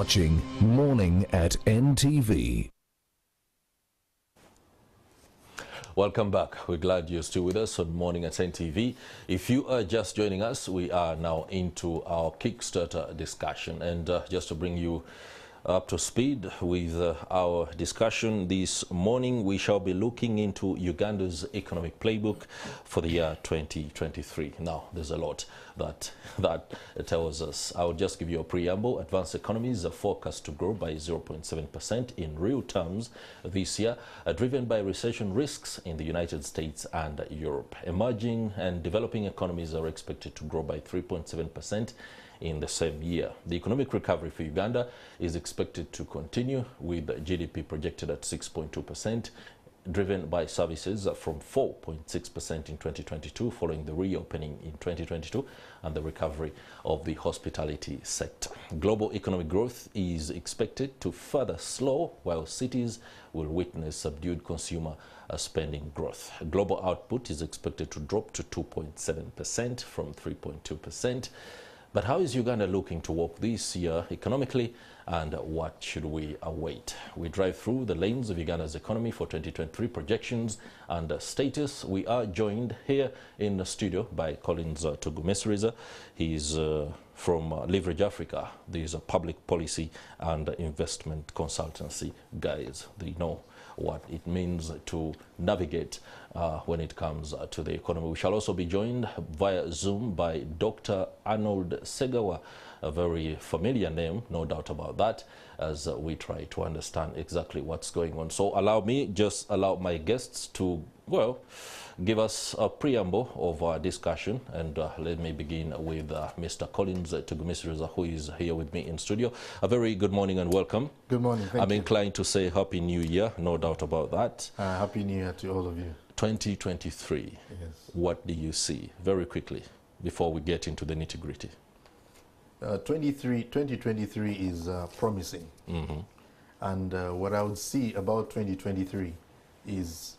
watching Morning at NTV. Welcome back. We're glad you're still with us on Morning at NTV. If you are just joining us, we are now into our Kickstarter discussion. And just to bring you up to speed with our discussion this morning, we shall be looking into Uganda's economic playbook for the year 2023. Now, there's a lot that tells us. I'll just give you a preamble. Advanced economies are forecast to grow by 0.7% in real terms this year, driven by recession risks in the United States and Europe. Emerging and developing economies are expected to grow by 3.7% in the same year. The economic recovery for Uganda is expected to continue, with GDP projected at 6.2%, driven by services from 4.6% in 2022 following the reopening in 2022 and the recovery of the hospitality sector. Global economic growth is expected to further slow, while cities will witness subdued consumer spending growth. Global output is expected to drop to 2.7% from 3.2%. But how is Uganda looking to walk this year economically, and what should we await? We drive through the lanes of Uganda's economy for 2023 projections and status. We are joined here in the studio by Collins Tugumesiriza. He's from Leverage Africa. These are public policy and investment consultancy guys. They know what it means to navigate when it comes to the economy. We shall also be joined via Zoom by Dr. Arnold Segawa, a very familiar name, no doubt about that, as we try to understand exactly what's going on. So allow my guests to, well, give us a preamble of our discussion, and let me begin with Mr. Collins Tugumesiriza, who is here with me in studio. A very good morning and welcome. Good morning. Thank you. I'm inclined to say Happy New Year, no doubt about that. Happy New Year to all of you. 2023, yes. What do you see, very quickly, before we get into the nitty-gritty? 2023 is promising. Mm-hmm. And what I would see about 2023 is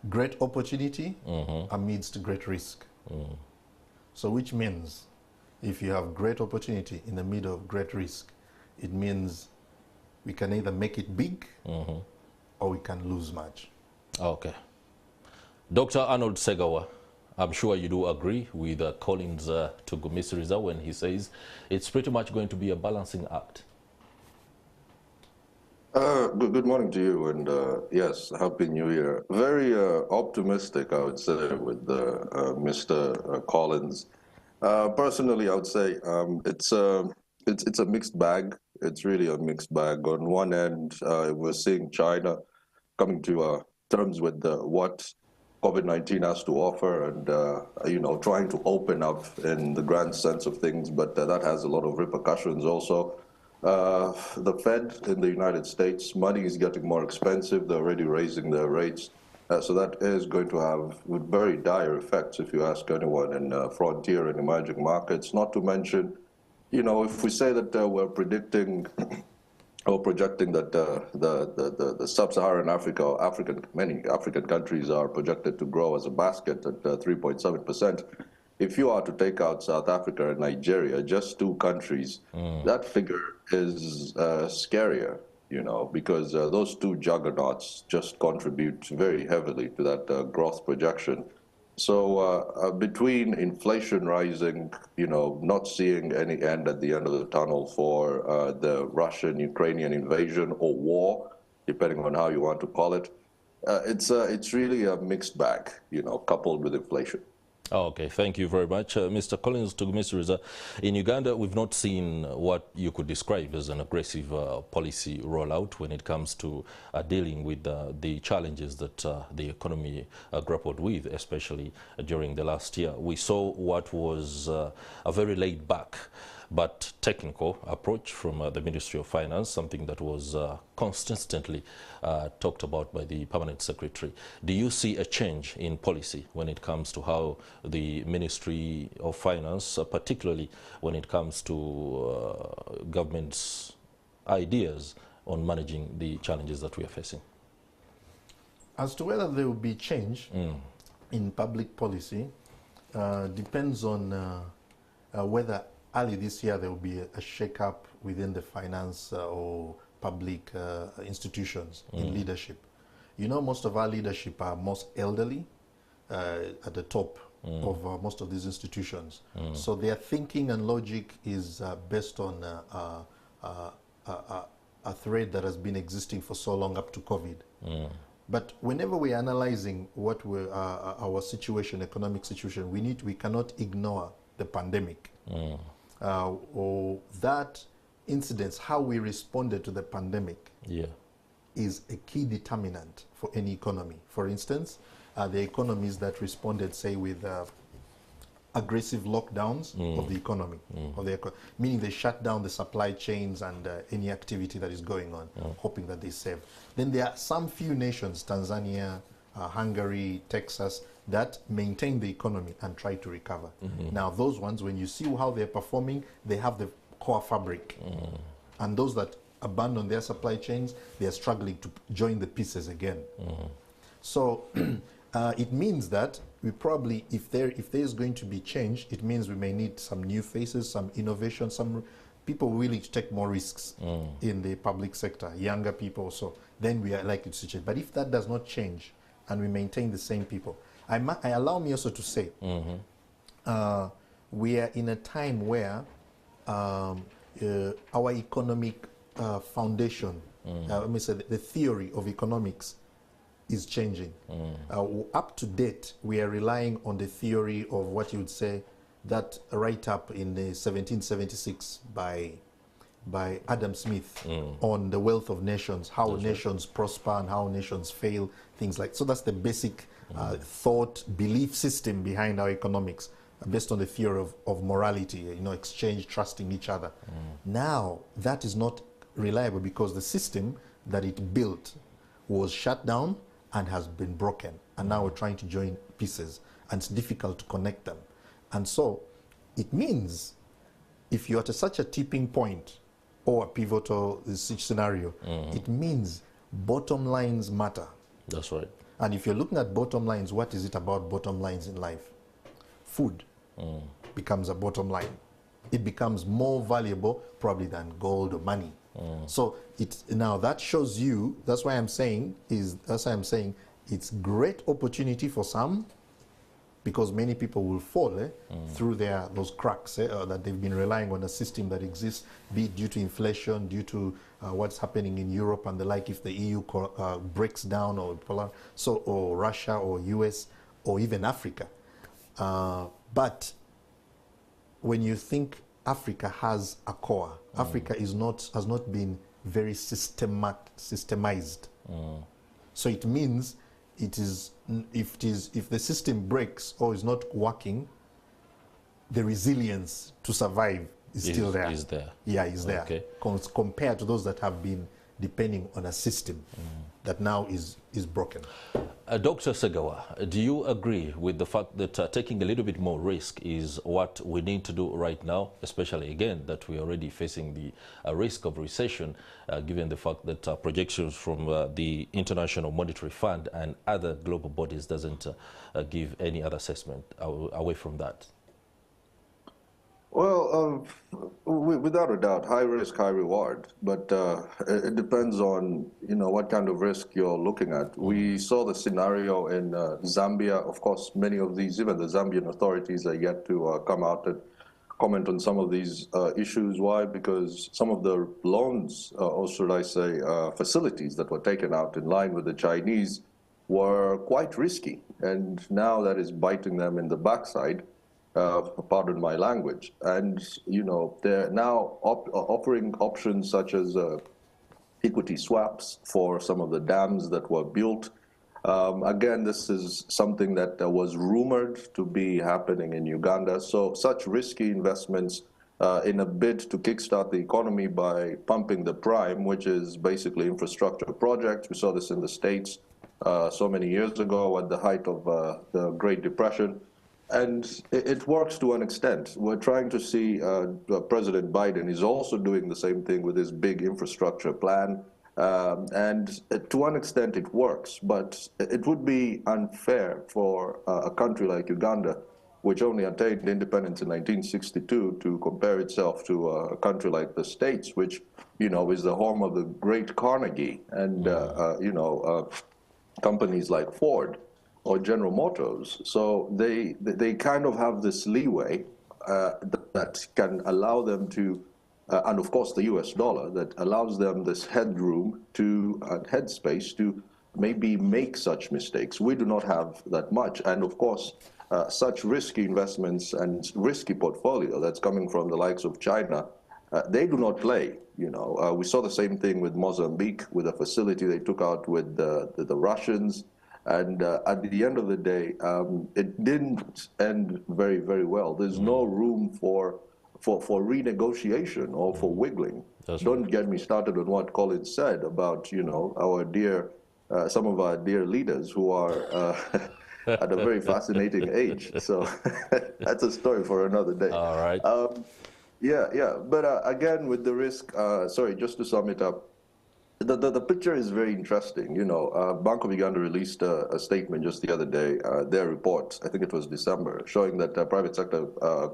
great opportunity amidst great risk. So which means if you have great opportunity in the middle of great risk, it means we can either make it big or we can lose much. Okay. Dr. Arnold Segawa, I'm sure you do agree with Collins Tugumesiriza when he says it's pretty much going to be a balancing act. Good morning to you, and yes, Happy New Year. Very optimistic, I would say, with Mr. Collins. Personally, I would say it's a mixed bag. It's really a mixed bag. On one end, we're seeing China coming to terms with what COVID-19 has to offer, and trying to open up in the grand sense of things, but that has a lot of repercussions also. The Fed in the United States, money is getting more expensive. They're already raising their rates. So that is going to have very dire effects, if you ask anyone, in frontier and emerging markets. Not to mention, if we say that we're predicting or projecting that the sub-Saharan Africa, or many African countries are projected to grow as a basket at 3.7%. If you are to take out South Africa and Nigeria, just two countries, that figure is scarier, because those two juggernauts just contribute very heavily to that growth projection. So between inflation rising, not seeing any end at the end of the tunnel for the Russian-Ukrainian invasion or war, depending on how you want to call it, it's really a mixed bag, coupled with inflation. Okay, thank you very much. Mr. Collins Tugumesiriza, in Uganda, we've not seen what you could describe as an aggressive policy rollout when it comes to dealing with the challenges that the economy grappled with, especially during the last year. We saw what was a very laid-back but technical approach from the Ministry of Finance, something that was consistently talked about by the Permanent Secretary. Do you see a change in policy when it comes to how the Ministry of Finance, particularly when it comes to government's ideas on managing the challenges that we are facing? As to whether there will be change in public policy depends on whether early this year there will be a shake-up within the finance or public institutions in leadership. You know, most of our leadership are most elderly at the top of most of these institutions. So their thinking and logic is based on a thread that has been existing for so long up to COVID. But whenever we're analyzing what our situation, economic situation, we cannot ignore the pandemic. Or that incidence, how we responded to the pandemic, is a key determinant for any economy. For instance, the economies that responded, say, with aggressive lockdowns of the economy, meaning they shut down the supply chains and any activity that is going on, hoping that they save. Then there are some few nations, Tanzania, Hungary, Texas, that maintain the economy and try to recover. Now, those ones, when you see how they're performing, they have the core fabric. And those that abandon their supply chains, they are struggling to join the pieces again. So it means that we probably, if there is going to be change, it means we may need some new faces, some innovation, some people willing to take more risks in the public sector, younger people. So then we are likely to change. But if that does not change and we maintain the same people, I allow me also to say, we are in a time where our economic foundation, let me say the theory of economics is changing. Up to date, we are relying on the theory of what you would say, that write-up in the 1776 by Adam Smith on the wealth of nations, how nations prosper and how nations fail, things like. So that's the basic thought, belief system behind our economics, based on the theory of morality, you know, exchange, trusting each other. Now, that is not reliable because the system that it built was shut down and has been broken. And now we're trying to join pieces, and it's difficult to connect them. And so it means if you're at such a tipping point or a pivotal scenario, it means bottom lines matter. That's right. And if you're looking at bottom lines, what is it about bottom lines in life? Food becomes a bottom line. It becomes more valuable probably than gold or money. So now that shows you, that's why I'm saying it's great opportunity for some, because many people will fall through those cracks that they've been relying on a system that exists, be it due to inflation, due to what's happening in Europe and the like, if the EU breaks down, or Russia or US or even Africa. But when you think Africa has a core, Africa has not been very systemized. So it means if the system breaks or is not working, the resilience to survive is still there. Is there. Yeah, is there. Okay. Compared to those that have been depending on a system that now is broken. Dr. Segawa, do you agree with the fact that taking a little bit more risk is what we need to do right now, especially again that we're already facing the risk of recession, given the fact that projections from the International Monetary Fund and other global bodies doesn't give any other assessment away from that? Well, without a doubt, high risk, high reward. But it depends on, what kind of risk you're looking at. We saw the scenario in Zambia. Of course, many of these, even the Zambian authorities, are yet to come out and comment on some of these issues. Why? Because some of the loans, or should I say, facilities that were taken out in line with the Chinese were quite risky. And now that is biting them in the backside. Pardon my language. And, they're now offering options such as equity swaps for some of the dams that were built. Again, this is something that was rumored to be happening in Uganda. So such risky investments in a bid to kickstart the economy by pumping the prime, which is basically infrastructure projects. We saw this in the States so many years ago at the height of the Great Depression. And it works to an extent. We're trying to see President Biden is also doing the same thing with his big infrastructure plan. And to one extent it works, but it would be unfair for a country like Uganda which only attained independence in 1962, to compare itself to a country like the States, which, you know, is the home of the great Carnegie and, you know, companies like Ford or General Motors. So they kind of have this leeway that can allow them to, and of course the US dollar, that allows them this headroom to, headspace to maybe make such mistakes. We do not have that much. And of course, such risky investments and risky portfolio that's coming from the likes of China, they do not play. You know, we saw the same thing with Mozambique, with a facility they took out with the Russians. And at the end of the day, it didn't end very, very well. There's no room for renegotiation or for wiggling. Don't get me started on what Colin said about, you know, our dear, some of our dear leaders who are at a very fascinating age. So that's a story for another day. All right. Yeah. But again, with the risk, sorry, just to sum it up, the picture is very interesting. You know, Bank of Uganda released a statement just the other day, their report, I think it was December, showing that private sector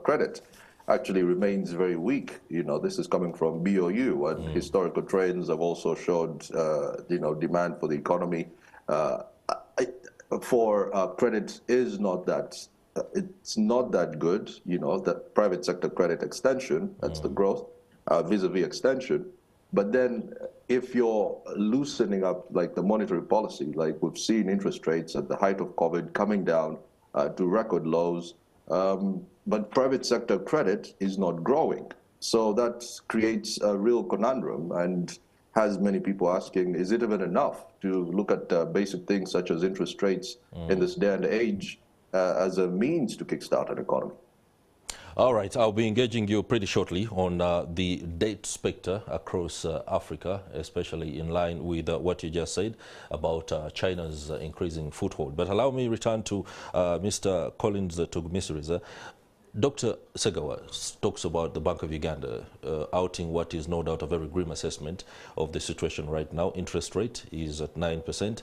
credit actually remains very weak. You know, this is coming from BOU, and historical trends have also showed, you know, demand for the economy for credit is not that, it's not that good. You know, that private sector credit extension, that's the growth, vis-a-vis extension. But then if you're loosening up like the monetary policy, like we've seen interest rates at the height of COVID coming down to record lows, but private sector credit is not growing. So that creates a real conundrum and has many people asking, is it even enough to look at basic things such as interest rates in this day and age as a means to kickstart an economy? All right, I'll be engaging you pretty shortly on the debt spectre across Africa, especially in line with what you just said about China's increasing foothold. But allow me return to Mr. Collins Tugmisiriza. Dr. Segawa talks about the Bank of Uganda outing what is no doubt a very grim assessment of the situation right now. Interest rate is at 9%,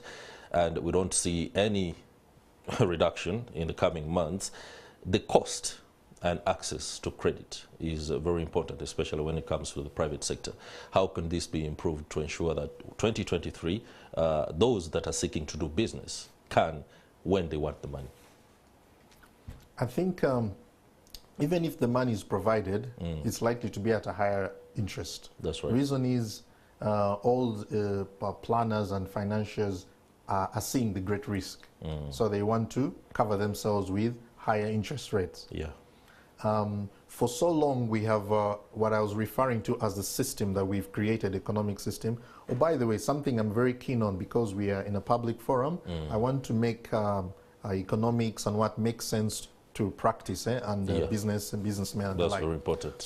and we don't see any reduction in the coming months. The cost and access to credit is very important, especially when it comes to the private sector. How can this be improved to ensure that 2023, those that are seeking to do business can when they want the money? I think even if the money is provided, it's likely to be at a higher interest. That's right. Reason is all planners and financiers are seeing the great risk. So they want to cover themselves with higher interest rates. Yeah. For so long, we have what I was referring to as the system that we've created, economic system. Oh, by the way, something I'm very keen on, because we are in a public forum, I want to make economics and what makes sense to practice and business and businessmen and the like. That's very important.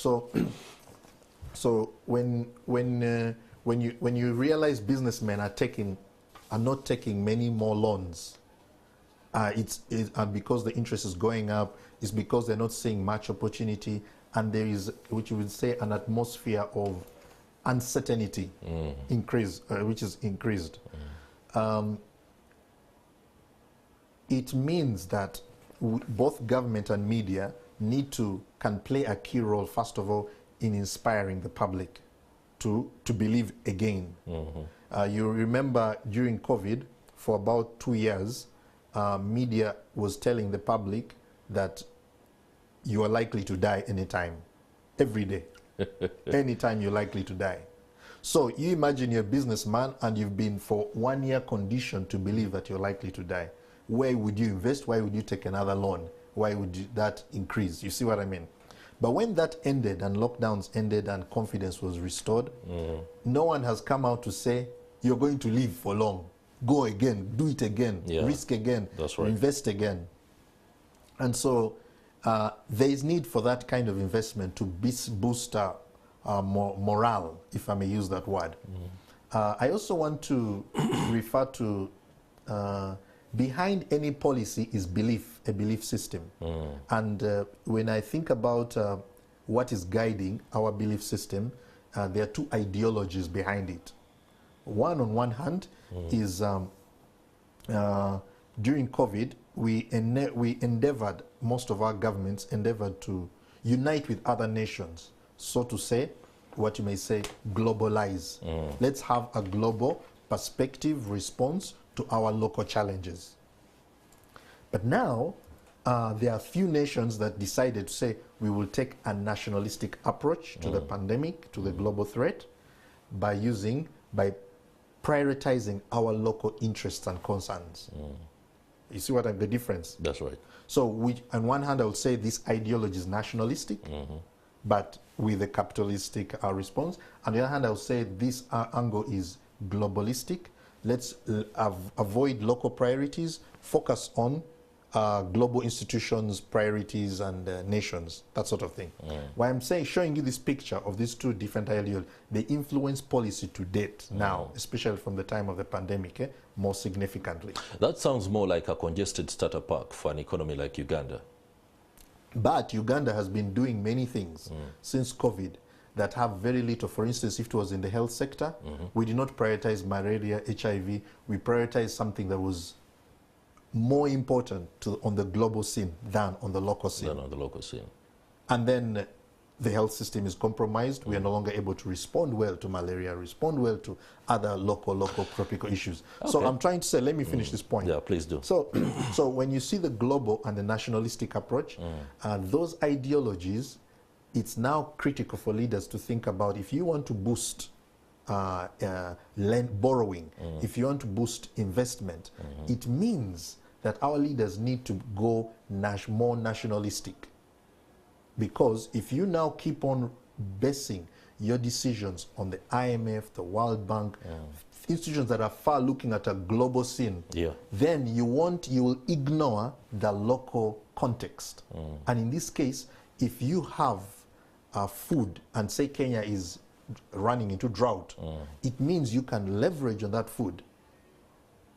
So when you realize businessmen are not taking many more loans, and because the interest is going up, it's because they're not seeing much opportunity, and there is, which you would say, an atmosphere of uncertainty which is increased. It means that both government and media can play a key role, first of all, in inspiring the public to believe again. You remember during COVID, for about 2 years, media was telling the public that you are likely to die anytime, every day. Anytime you're likely to die. So you imagine you're a businessman and you've been for 1 year conditioned to believe that you're likely to die. Where would you invest? Why would you take another loan? Why would that increase? You see what I mean? But when that ended and lockdowns ended and confidence was restored, no one has come out to say, you're going to live for long. Go again, do it again, risk again, invest again. And so there is need for that kind of investment to boost morale, if I may use that word. I also want to refer to behind any policy is belief, a belief system. And when I think about what is guiding our belief system, there are two ideologies behind it. One, on one hand, is during COVID, we endeavored, most of our governments endeavored to unite with other nations. So to say, what you may say, globalize. Let's have a global perspective response to our local challenges. But now, there are few nations that decided to say we will take a nationalistic approach to the pandemic, to the global threat, by prioritizing our local interests and concerns. You see what the difference? That's right. So, on one hand, I would say this ideology is nationalistic, but with a capitalistic response. On the other hand, I would say this angle is globalistic. Let's avoid local priorities, focus on global institutions, priorities, and nations, that sort of thing. Why I'm showing you this picture of these two different ideologies, they influence policy to date now, especially from the time of the pandemic, more significantly. That sounds more like a congested starter park for an economy like Uganda. But Uganda has been doing many things since COVID that have very little. For instance, if it was in the health sector, we did not prioritize malaria, HIV. We prioritized something that was more important on the global scene than on the local scene. And then the health system is compromised. We are no longer able to respond well to malaria, respond well to other local tropical issues. Okay. So I'm trying to say, let me finish this point. Yeah, please do. So, so when you see the global and the nationalistic approach, those ideologies, it's now critical for leaders to think about if you want to boost borrowing, if you want to boost investment, it means that our leaders need to go more nationalistic. Because if you now keep on basing your decisions on the IMF, the World Bank, institutions that are far looking at a global scene, then you will ignore the local context. And in this case, if you have food and say Kenya is running into drought, it means you can leverage on that food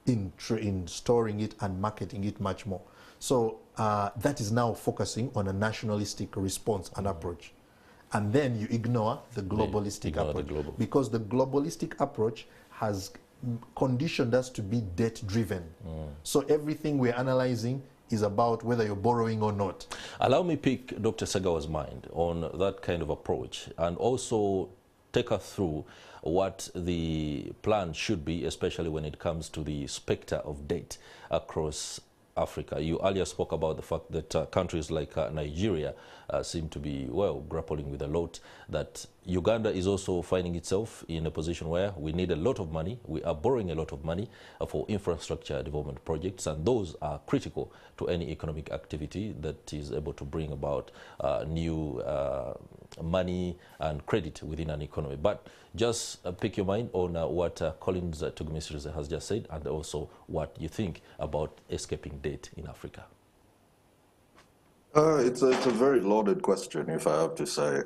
in storing it and marketing it much more. So that is now focusing on a nationalistic response and approach. And then you ignore the globalistic approach. Because the globalistic approach has conditioned us to be debt-driven. So everything we're analyzing is about whether you're borrowing or not. Allow me pick Dr. Segawa's mind on that kind of approach and also take us through what the plan should be, especially when it comes to the specter of debt across Africa. You earlier spoke about the fact that countries like Nigeria seem to be, well, grappling with a lot, that Uganda is also finding itself in a position where we need a lot of money. We are borrowing a lot of money for infrastructure development projects, and those are critical to any economic activity that is able to bring about new money and credit within an economy. But just pick your mind on what Collins Tugumisiris has just said, and also what you think about escaping debt in Africa. It's a very loaded question, if I have to say,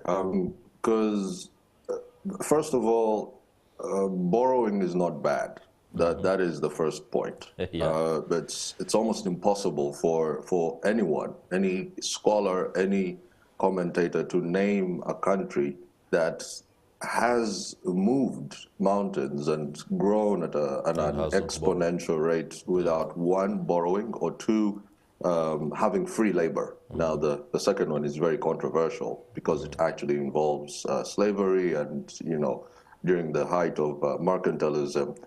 because first of all, borrowing is not bad. That is the first point. It's almost impossible for anyone, any scholar, any commentator, to name a country that has moved mountains and grown at an exponential rate without, one, borrowing, or two, having free labor. Now, the second one is very controversial because it actually involves slavery, and, you know, during the height of mercantilism,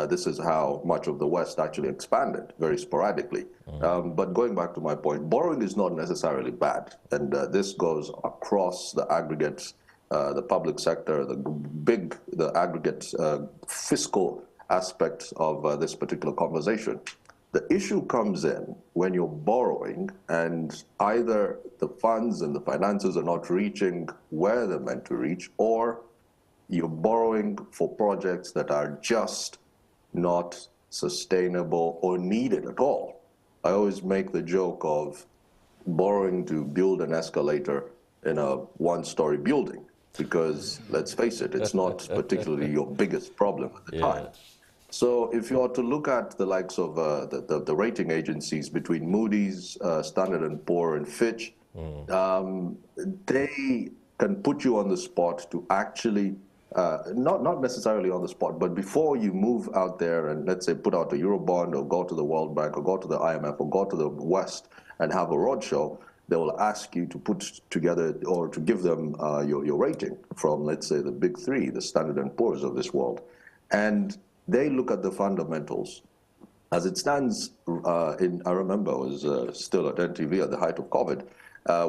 this is how much of the West actually expanded, very sporadically. But going back to my point, borrowing is not necessarily bad, and this goes across the aggregate, the public sector, the aggregate fiscal aspects of this particular conversation. The issue comes in when you're borrowing and either the funds and the finances are not reaching where they're meant to reach, or you're borrowing for projects that are just not sustainable or needed at all. I always make the joke of borrowing to build an escalator in a one-story building, because let's face it, it's not particularly your biggest problem at the time. So if you are to look at the likes of the rating agencies between Moody's, Standard & Poor, and Fitch, they can put you on the spot to actually, you know, not necessarily on the spot, but before you move out there and let's say put out a Eurobond or go to the World Bank or go to the IMF or go to the West and have a roadshow, they will ask you to put together or to give them your rating from, let's say, the big three, the Standard and Poor's of this world. And they look at the fundamentals. As it stands, I remember I was still at NTV at the height of COVID,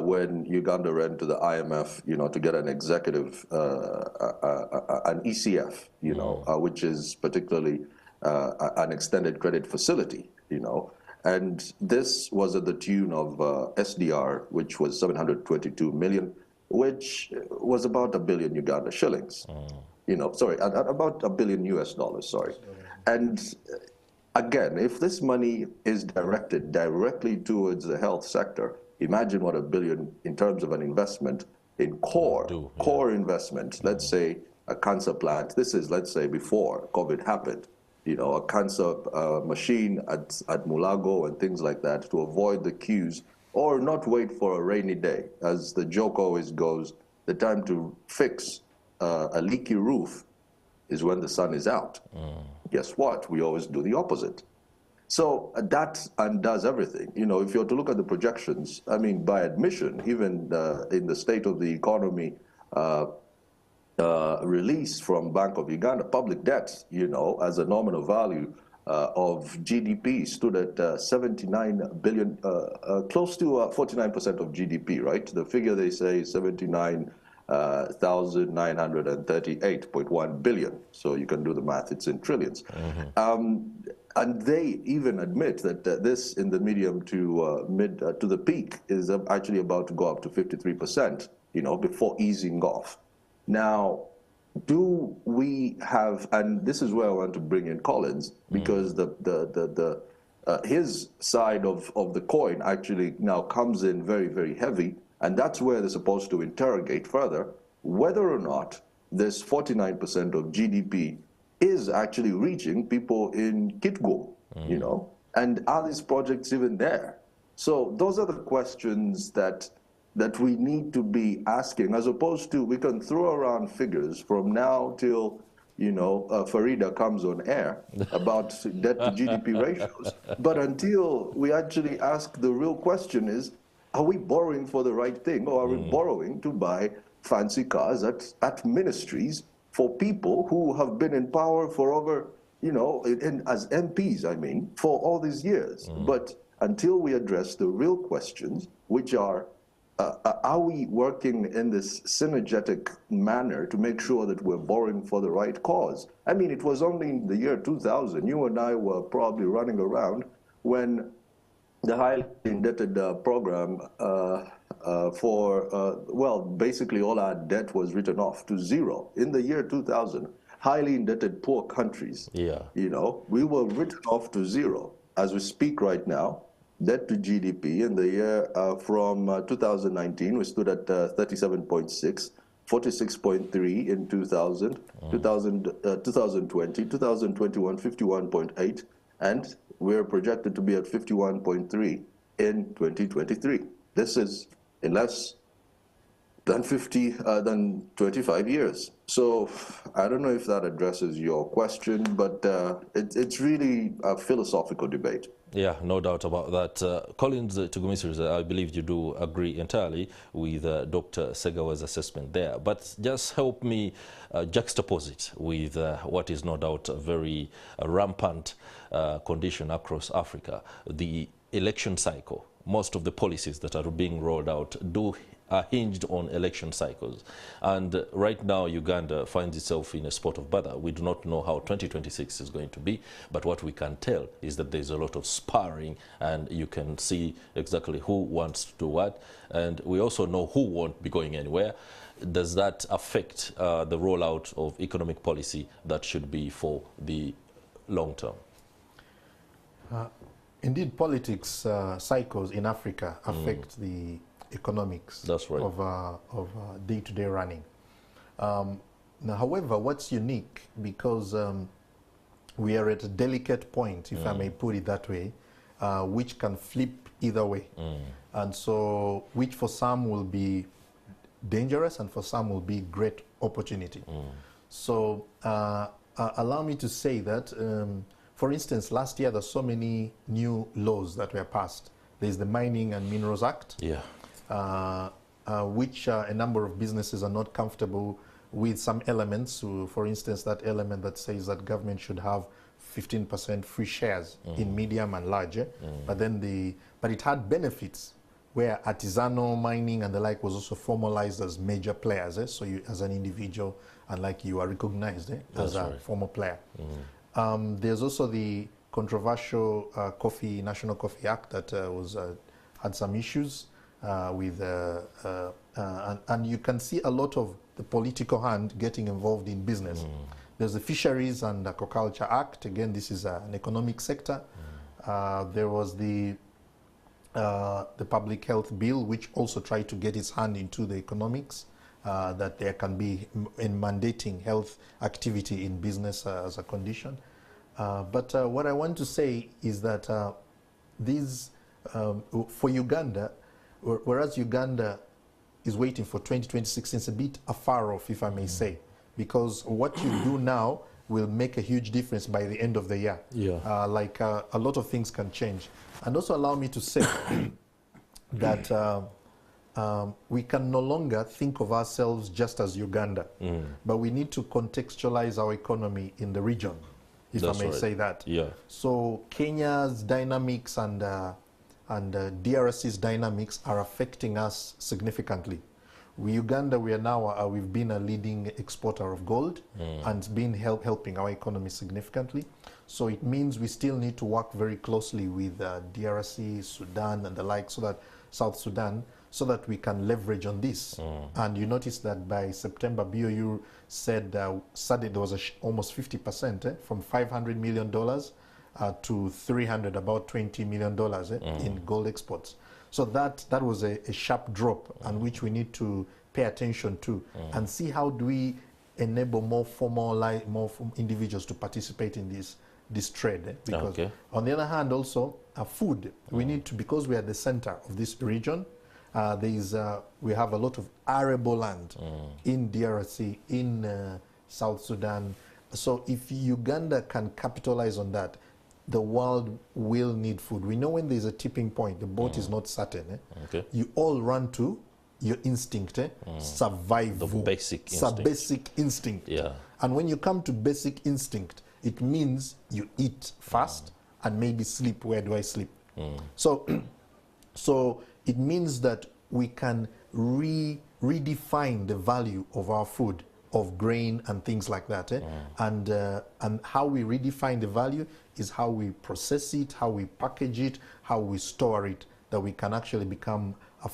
when Uganda ran to the IMF, to get an executive, an ECF, which is particularly an extended credit facility, and this was at the tune of SDR, which was 722 million, which was about $1 billion Uganda shillings. Sorry, about $1 billion US dollars, sorry. And again, if this money is directed directly towards the health sector, imagine what $1 billion in terms of an investment in core investment, let's say a cancer plant. This is, let's say, before COVID happened. A cancer machine at Mulago and things like that to avoid the queues or not wait for a rainy day. As the joke always goes, the time to fix a leaky roof is when the sun is out. Guess what? We always do the opposite. So that undoes everything. If you're to look at the projections, I mean, by admission, even in the state of the economy release from Bank of Uganda, public debt, as a nominal value of GDP stood at 79 billion, close to 49% of GDP, right? The figure they say is 79,938.1 billion. So you can do the math, it's in trillions. And they even admit that this in the medium to to the peak is actually about to go up to 53%, before easing off. Now, do we have, and this is where I want to bring in Collins, because his side of the coin actually now comes in very, very heavy, and that's where they're supposed to interrogate further whether or not this 49% of GDP is actually reaching people in Kitgum, and are these projects even there? So those are the questions that we need to be asking, as opposed to we can throw around figures from now till Farida comes on air about debt to GDP ratios. But until we actually ask the real question is, are we borrowing for the right thing, or are we borrowing to buy fancy cars at ministries for people who have been in power for over, as MPs, I mean, for all these years? But until we address the real questions, which are we working in this synergetic manner to make sure that we're borrowing for the right cause? I mean, it was only in the year 2000, you and I were probably running around when the highly indebted program basically all our debt was written off to zero. In the year 2000, highly indebted poor countries, we were written off to zero. As we speak right now, debt to GDP in the year from 2019, we stood at 37.6, 46.3 in 2000, 2020, 2021, 51.8, and we're projected to be at 51.3 in 2023. This is in less than 25 years. So I don't know if that addresses your question, but it's really a philosophical debate. Yeah, no doubt about that. Collins Tugumisiri, I believe you do agree entirely with Dr. Segawa's assessment there. But just help me juxtapose it with what is no doubt a very rampant condition across Africa, the election cycle. Most of the policies that are being rolled out are hinged on election cycles. And right now, Uganda finds itself in a spot of bother. We do not know how 2026 is going to be, but what we can tell is that there's a lot of sparring, and you can see exactly who wants to do what. And we also know who won't be going anywhere. Does that affect the rollout of economic policy that should be for the long term? Indeed, politics cycles in Africa affect the economics of day-to-day running. Now, however, what's unique, because we are at a delicate point, if I may put it that way, which can flip either way. And so, which for some will be dangerous and for some will be great opportunity. So allow me to say that, for instance, last year there's so many new laws that were passed. There's the Mining and Minerals Act, Yeah. which a number of businesses are not comfortable with some elements. So for instance, that element that says that government should have 15% free shares in medium and large. But then but it had benefits where artisanal mining and the like was also formalized as major players. So you, as an individual, and like you are recognized as a former player. There's also the controversial National Coffee Act that had some issues with, and you can see a lot of the political hand getting involved in business. There's the Fisheries and Aquaculture Act. Again, this is an economic sector. There was the Public Health Bill, which also tried to get its hand into the economics, that there can be in mandating health activity in business as a condition. But what I want to say is that for Uganda, whereas Uganda is waiting for 2026, it's a bit afar off, if I may say, because what you do now will make a huge difference by the end of the year. Yeah. A lot of things can change. And also allow me to say that we can no longer think of ourselves just as Uganda, but we need to contextualize our economy in the region, if I may say that. Yeah. So Kenya's dynamics and DRC's dynamics are affecting us significantly. Uganda, we've been a leading exporter of gold and it's been helping our economy significantly. So it means we still need to work very closely with DRC, Sudan, and the like, so that South Sudan, so that we can leverage on this. And you notice that by September, BOU said suddenly there was almost 50% from $500 million to about $20 million in gold exports. So that was a sharp drop, and which we need to pay attention to and see how do we enable more individuals to participate in this trade. Because on the other hand, also food, we need to, because we are the center of this region. We have a lot of arable land in DRC, in South Sudan. So if Uganda can capitalize on that, the world will need food. We know when there's a tipping point, the boat is not certain. You all run to your instinct, survival. The basic instinct. Basic instinct. Yeah. And when you come to basic instinct, it means you eat fast and maybe sleep. Where do I sleep? So it means that we can redefine the value of our food, of grain and things like that. And how we redefine the value is how we process it, how we package it, how we store it, that we can actually become a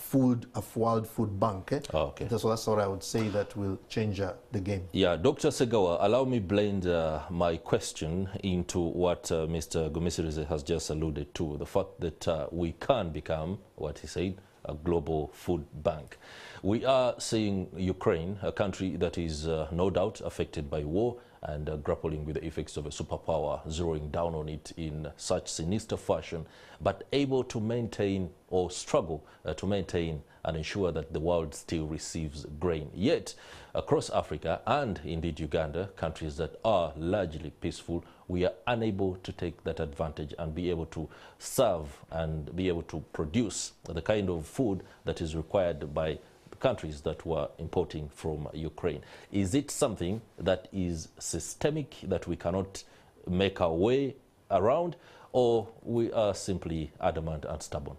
world food bank. That's what I would say that will change the game. Yeah, Dr. Segawa, allow me blend my question into what Mr. Gomisirize has just alluded to, the fact that we can become, what he said, a global food bank. We are seeing Ukraine, a country that is no doubt affected by war and grappling with the effects of a superpower, zeroing down on it in such sinister fashion, but able to maintain or struggle to maintain and ensure that the world still receives grain. Yet, across Africa and indeed Uganda, countries that are largely peaceful, we are unable to take that advantage and be able to serve and be able to produce the kind of food that is required by countries that were importing from Ukraine. Is it something that is systemic, that we cannot make our way around, or we are simply adamant and stubborn?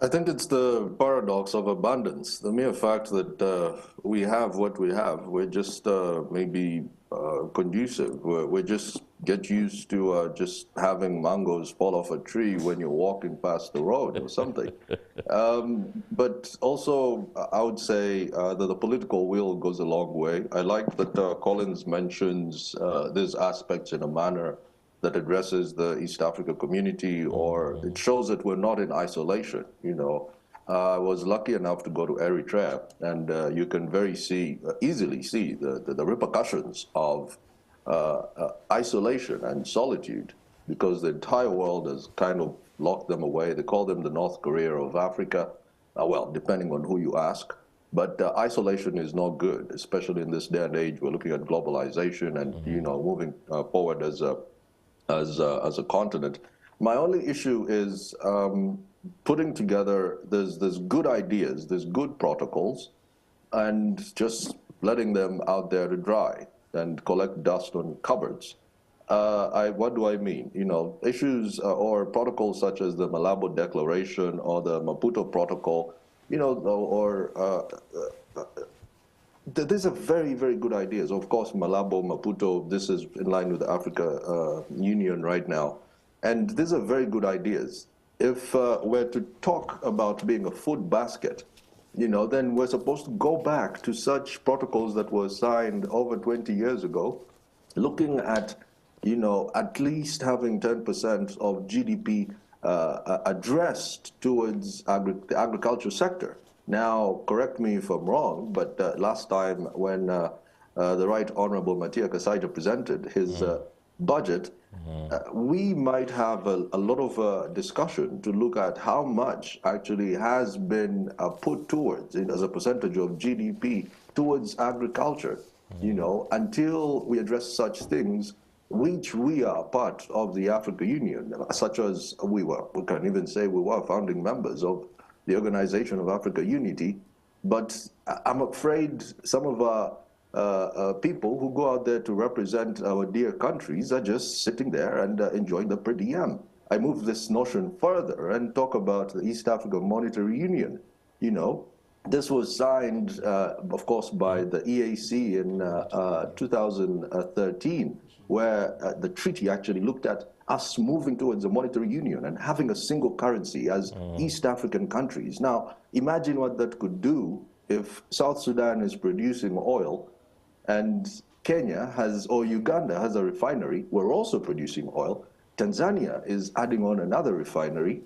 I think it's the paradox of abundance. The mere fact that we have what we have, we're just maybe conducive. We just get used to just having mangoes fall off a tree when you're walking past the road or something. But also, I would say that the political will goes a long way. I like that Collins mentions these aspects in a manner that addresses the East Africa community, or it shows that we're not in isolation. You know, I was lucky enough to go to Eritrea, and you can easily see the repercussions of isolation and solitude, because the entire world has kind of locked them away. They call them the North Korea of Africa, well, depending on who you ask. But isolation is not good, especially in this day and age. We're looking at globalization and moving forward as a continent. My only issue is putting together. There's good ideas, there's good protocols, and just letting them out there to dry and collect dust on cupboards. What do I mean? Issues or protocols such as the Malabo Declaration or the Maputo Protocol, these are very, very good ideas. Of course, Malabo, Maputo, this is in line with the Africa Union right now. And these are very good ideas. If we're to talk about being a food basket, then we're supposed to go back to such protocols that were signed over 20 years ago, looking at, at least having 10% of GDP addressed towards the agriculture sector. Now, correct me if I'm wrong, but last time when the Right Honorable Matia Kasaija presented his budget, we might have a lot of discussion to look at how much actually has been put towards, as a percentage of GDP, towards agriculture, until we address such things, which we are part of the African Union, such as we can even say we were founding members of the Organization of Africa Unity. But I'm afraid some of our people who go out there to represent our dear countries are just sitting there and enjoying the per diem. I move this notion further and talk about the East African Monetary Union. This was signed, of course, by the EAC in 2013, where the treaty actually looked at us moving towards a monetary union and having a single currency as East African countries. Now, imagine what that could do if South Sudan is producing oil and Kenya or Uganda has a refinery. We're also producing oil. Tanzania is adding on another refinery.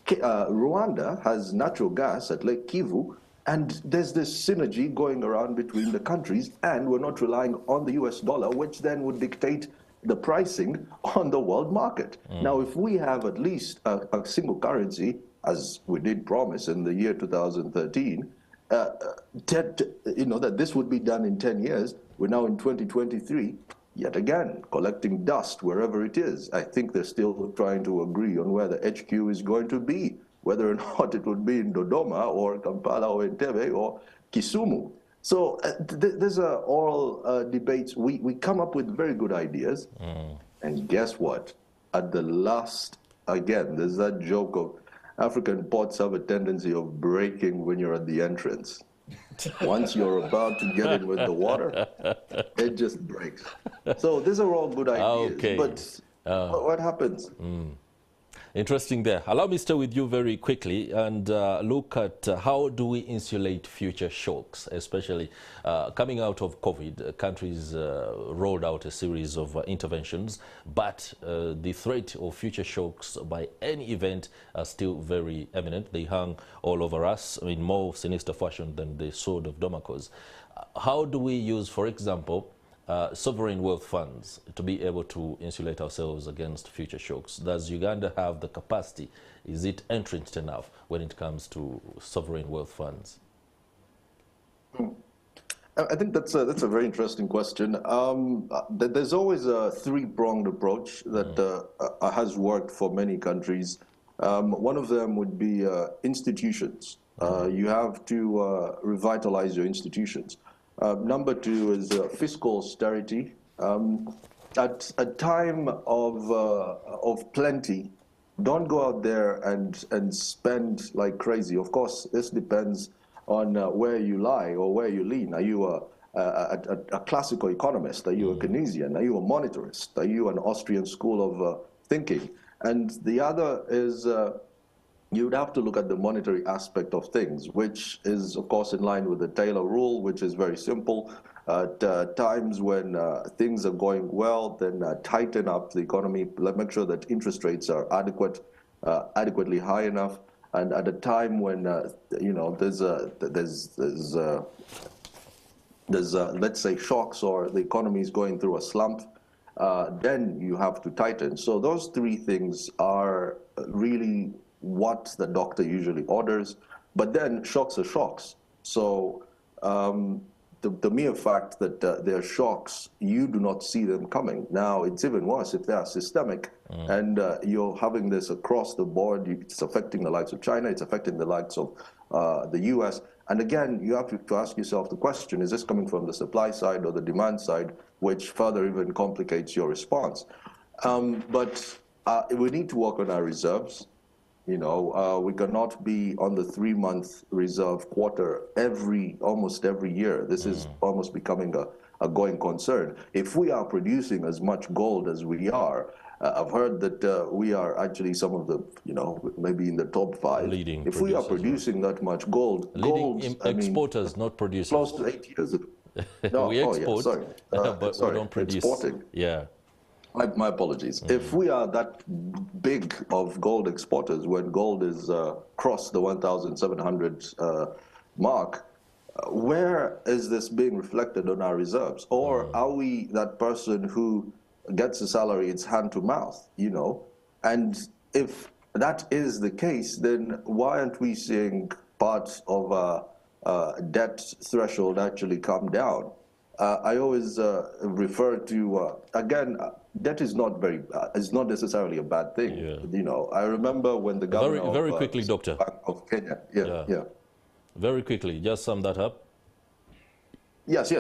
Rwanda has natural gas at Lake Kivu. And there's this synergy going around between the countries, and we're not relying on the US dollar, which then would dictate the pricing on the world market. Now, if we have at least a single currency, as we did promise in the year 2013, that this would be done in 10 years. We're now in 2023, yet again, collecting dust wherever it is. I think they're still trying to agree on where the HQ is going to be, whether or not it would be in Dodoma or Kampala or Entebbe or Kisumu. So these are all debates. We come up with very good ideas. And guess what? At the last, again, there's that joke of African pots have a tendency of breaking when you're at the entrance. Once you're about to get in with the water, it just breaks. So these are all good ideas. Okay. But what happens? Interesting there. Allow me to stay with you very quickly and look at how do we insulate future shocks, especially coming out of COVID. Countries rolled out a series of interventions, but the threat of future shocks by any event are still very eminent. They hang all over us in more sinister fashion than the sword of Damocles. How do we use, for example, sovereign wealth funds to be able to insulate ourselves against future shocks? Does Uganda have the capacity? Is it entrenched enough when it comes to sovereign wealth funds? I think that's a very interesting question. There's always a three-pronged approach that has worked for many countries. One of them would be institutions. You have to revitalize your institutions. Number two is fiscal austerity. At a time of plenty, don't go out there and spend like crazy. Of course, this depends on where you lie or where you lean. Are you a classical economist? Are you a Keynesian? Are you a monetarist? Are you an Austrian school of thinking? And the other is you would have to look at the monetary aspect of things, which is, of course, in line with the Taylor rule, which is very simple. At times when things are going well, then tighten up the economy, make sure that interest rates are adequately high enough. And at a time when there's let's say shocks or the economy is going through a slump, then you have to tighten. So those three things are really what the doctor usually orders. But then shocks are shocks. So the mere fact that there are shocks, you do not see them coming. Now, it's even worse if they are systemic, and you're having this across the board. It's affecting the likes of China, it's affecting the likes of the US. And again, you have to ask yourself the question, is this coming from the supply side or the demand side, which further even complicates your response? But we need to work on our reserves. You know, we cannot be on the 3-month reserve quarter almost every year. This is almost becoming a going concern. If we are producing as much gold as we are, I've heard that we are actually some of the, you know, maybe in the top 5. Leading if we are producing that much gold, leading exporters, not producers. Close to 8 years ago. No, we export, sorry. but sorry, we don't produce. Exporting. Yeah. My apologies. If we are that big of gold exporters, when gold is crossed the 1,700 mark, where is this being reflected on our reserves? Or are we that person who gets a salary, it's hand to mouth, you know? And if that is the case, then why aren't we seeing parts of debt threshold actually come down? I always refer to, again, debt is not it's not necessarily a bad thing. Yeah. You know, I remember when the governor very quickly, Doctor. of Kenya, Very quickly, just sum that up. Yes.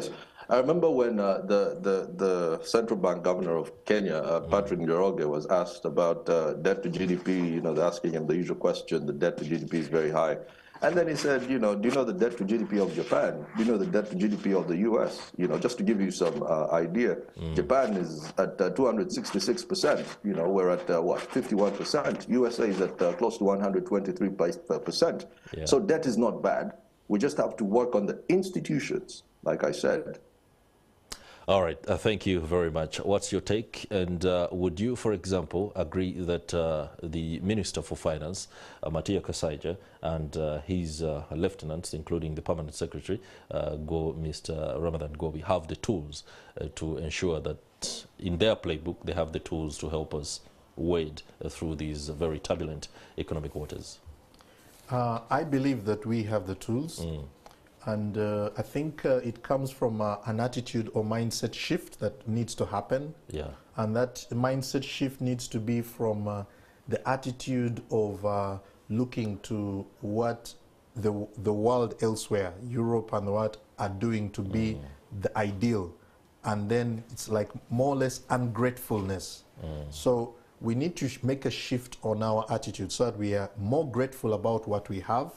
I remember when the central bank governor of Kenya, Patrick Njoroge, was asked about debt to GDP. You know, they're asking him the usual question: the debt to GDP is very high. And then he said, you know, do you know the debt to GDP of Japan? Do you know the debt to GDP of the US? You know, just to give you some idea, Japan is at 266%. You know, we're at, 51%. USA is at close to 123%. Yeah. So debt is not bad. We just have to work on the institutions, like I said. All right, thank you very much. What's your take? And would you, for example, agree that the Minister for Finance, Matia Kasaija, and his lieutenants, including the Permanent Secretary, Mr. Ramadan Gobi, have the tools to ensure that in their playbook they have the tools to help us wade through these very turbulent economic waters? I believe that we have the tools. And I think it comes from an attitude or mindset shift that needs to happen. Yeah. And that mindset shift needs to be from the attitude of looking to what the world elsewhere, Europe and what are doing to be the ideal. And then it's like more or less ungratefulness. So we need to make a shift on our attitude so that we are more grateful about what we have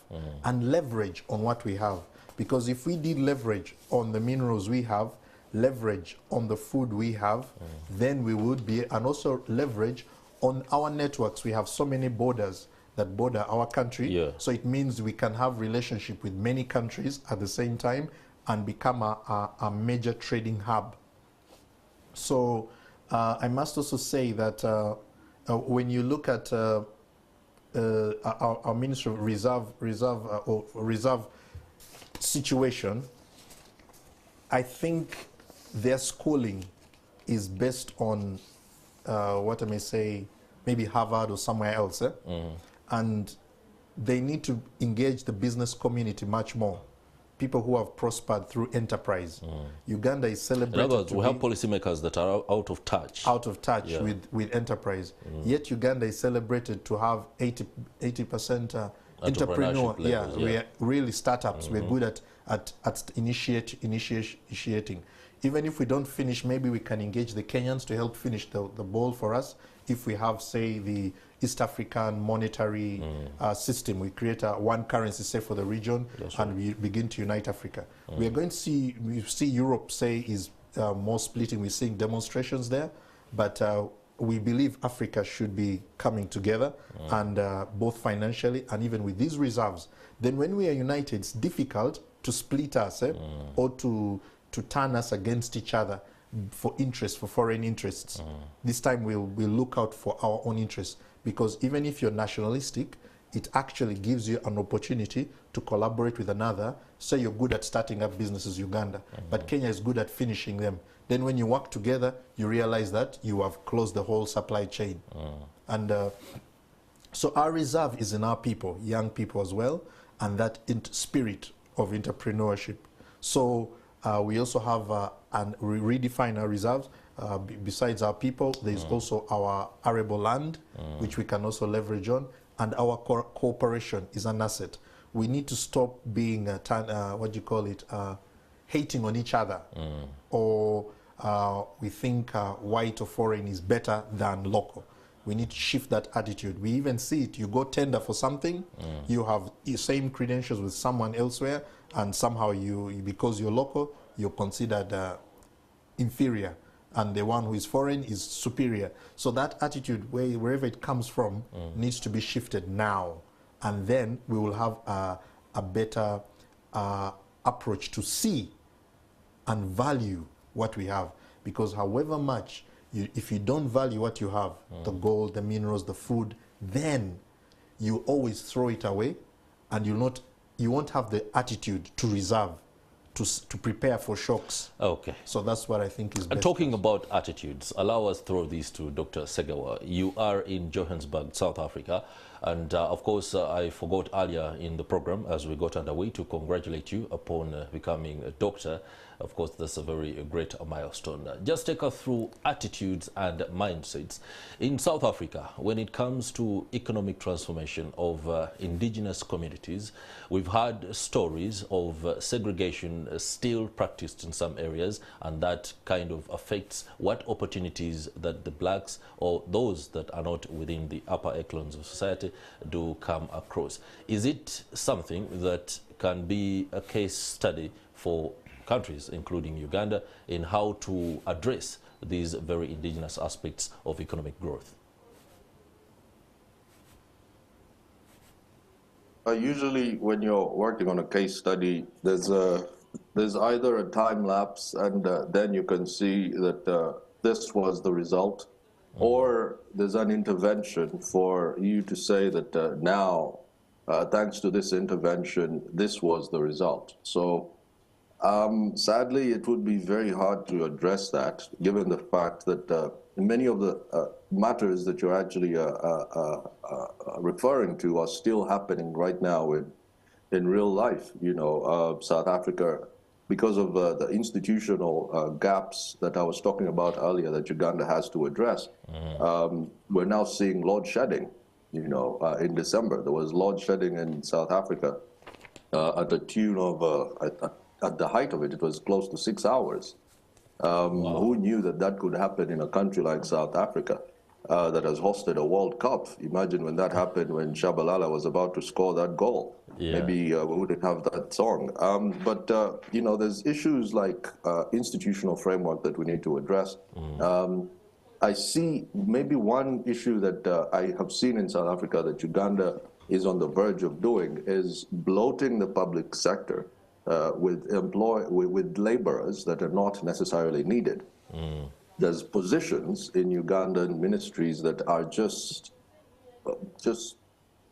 and leverage on what we have. Because if we did leverage on the minerals we have, leverage on the food we have, then we would be, and also leverage on our networks. We have so many borders that border our country. Yeah. So it means we can have relationship with many countries at the same time and become a major trading hub. So I must also say that when you look at our Ministry of Reserve situation, I think their schooling is based on what I may say, maybe Harvard or somewhere else, and they need to engage the business community much more. People who have prospered through enterprise. Uganda is celebrated. In other words, we have policymakers that are out of touch. Out of touch with enterprise. Yet Uganda is celebrated to have 80% entrepreneur. We're really startups. We're good at initiating. Even if we don't finish, maybe we can engage the Kenyans to help finish the ball for us. If we have, say, the East African monetary system, we create one currency, say, for the region, and we begin to unite Africa. We are going to see Europe, say, is more splitting. We're seeing demonstrations there, but we believe Africa should be coming together, and both financially and even with these reserves. Then when we are united, it's difficult to split us or to turn us against each other for interest, for foreign interests. This time we'll look out for our own interests, because even if you're nationalistic, it actually gives you an opportunity to collaborate with another. Say you're good at starting up businesses, Uganda, but Kenya is good at finishing them. Then when you work together, you realize that you have closed the whole supply chain. And so our reserve is in our people, young people as well, and that spirit of entrepreneurship. So we also have and redefine our reserves. Besides our people, there's also our arable land, which we can also leverage on, and our cooperation is an asset. We need to stop being, hating on each other, or we think white or foreign is better than local. We need to shift that attitude. We even see it. You go tender for something, you have the same credentials with someone elsewhere, and somehow because you're local, you're considered inferior, and the one who is foreign is superior. So that attitude, wherever it comes from, needs to be shifted now, and then we will have a better approach to see and value what we have. Because however much, if you don't value what you have, the gold, the minerals, the food, then you always throw it away, and you won't have the attitude to reserve, to prepare for shocks. Okay. So that's what I think is best. And talking about attitudes, allow us to throw these to Dr. Segawa. You are in Johannesburg, South Africa, and of course I forgot earlier in the program as we got underway to congratulate you upon becoming a doctor. Of course, that's a very great milestone. Just take us through attitudes and mindsets in South Africa when it comes to economic transformation of indigenous communities. We've had stories of segregation still practiced in some areas, and that kind of affects what opportunities that the blacks or those that are not within the upper echelons of society do come across. Is it something that can be a case study for countries, including Uganda, in how to address these very indigenous aspects of economic growth? Usually when you're working on a case study, there's either a time lapse, and then you can see that this was the result, or there's an intervention for you to say that now, thanks to this intervention, this was the result. So sadly, it would be very hard to address that, given the fact that many of the matters that you're actually referring to are still happening right now in real life. You know, South Africa, because of the institutional gaps that I was talking about earlier that Uganda has to address, we're now seeing load shedding. You know, in December, there was load shedding in South Africa at the tune of, at the height of it, it was close to 6 hours. Wow. Who knew that that could happen in a country like South Africa that has hosted a World Cup? Imagine when that happened, when Shabalala was about to score that goal. Yeah. Maybe we wouldn't have that song. But you know, there's issues like institutional framework that we need to address. I see maybe one issue that I have seen in South Africa that Uganda is on the verge of doing is bloating the public sector with laborers that are not necessarily needed. There's positions in Ugandan ministries that are just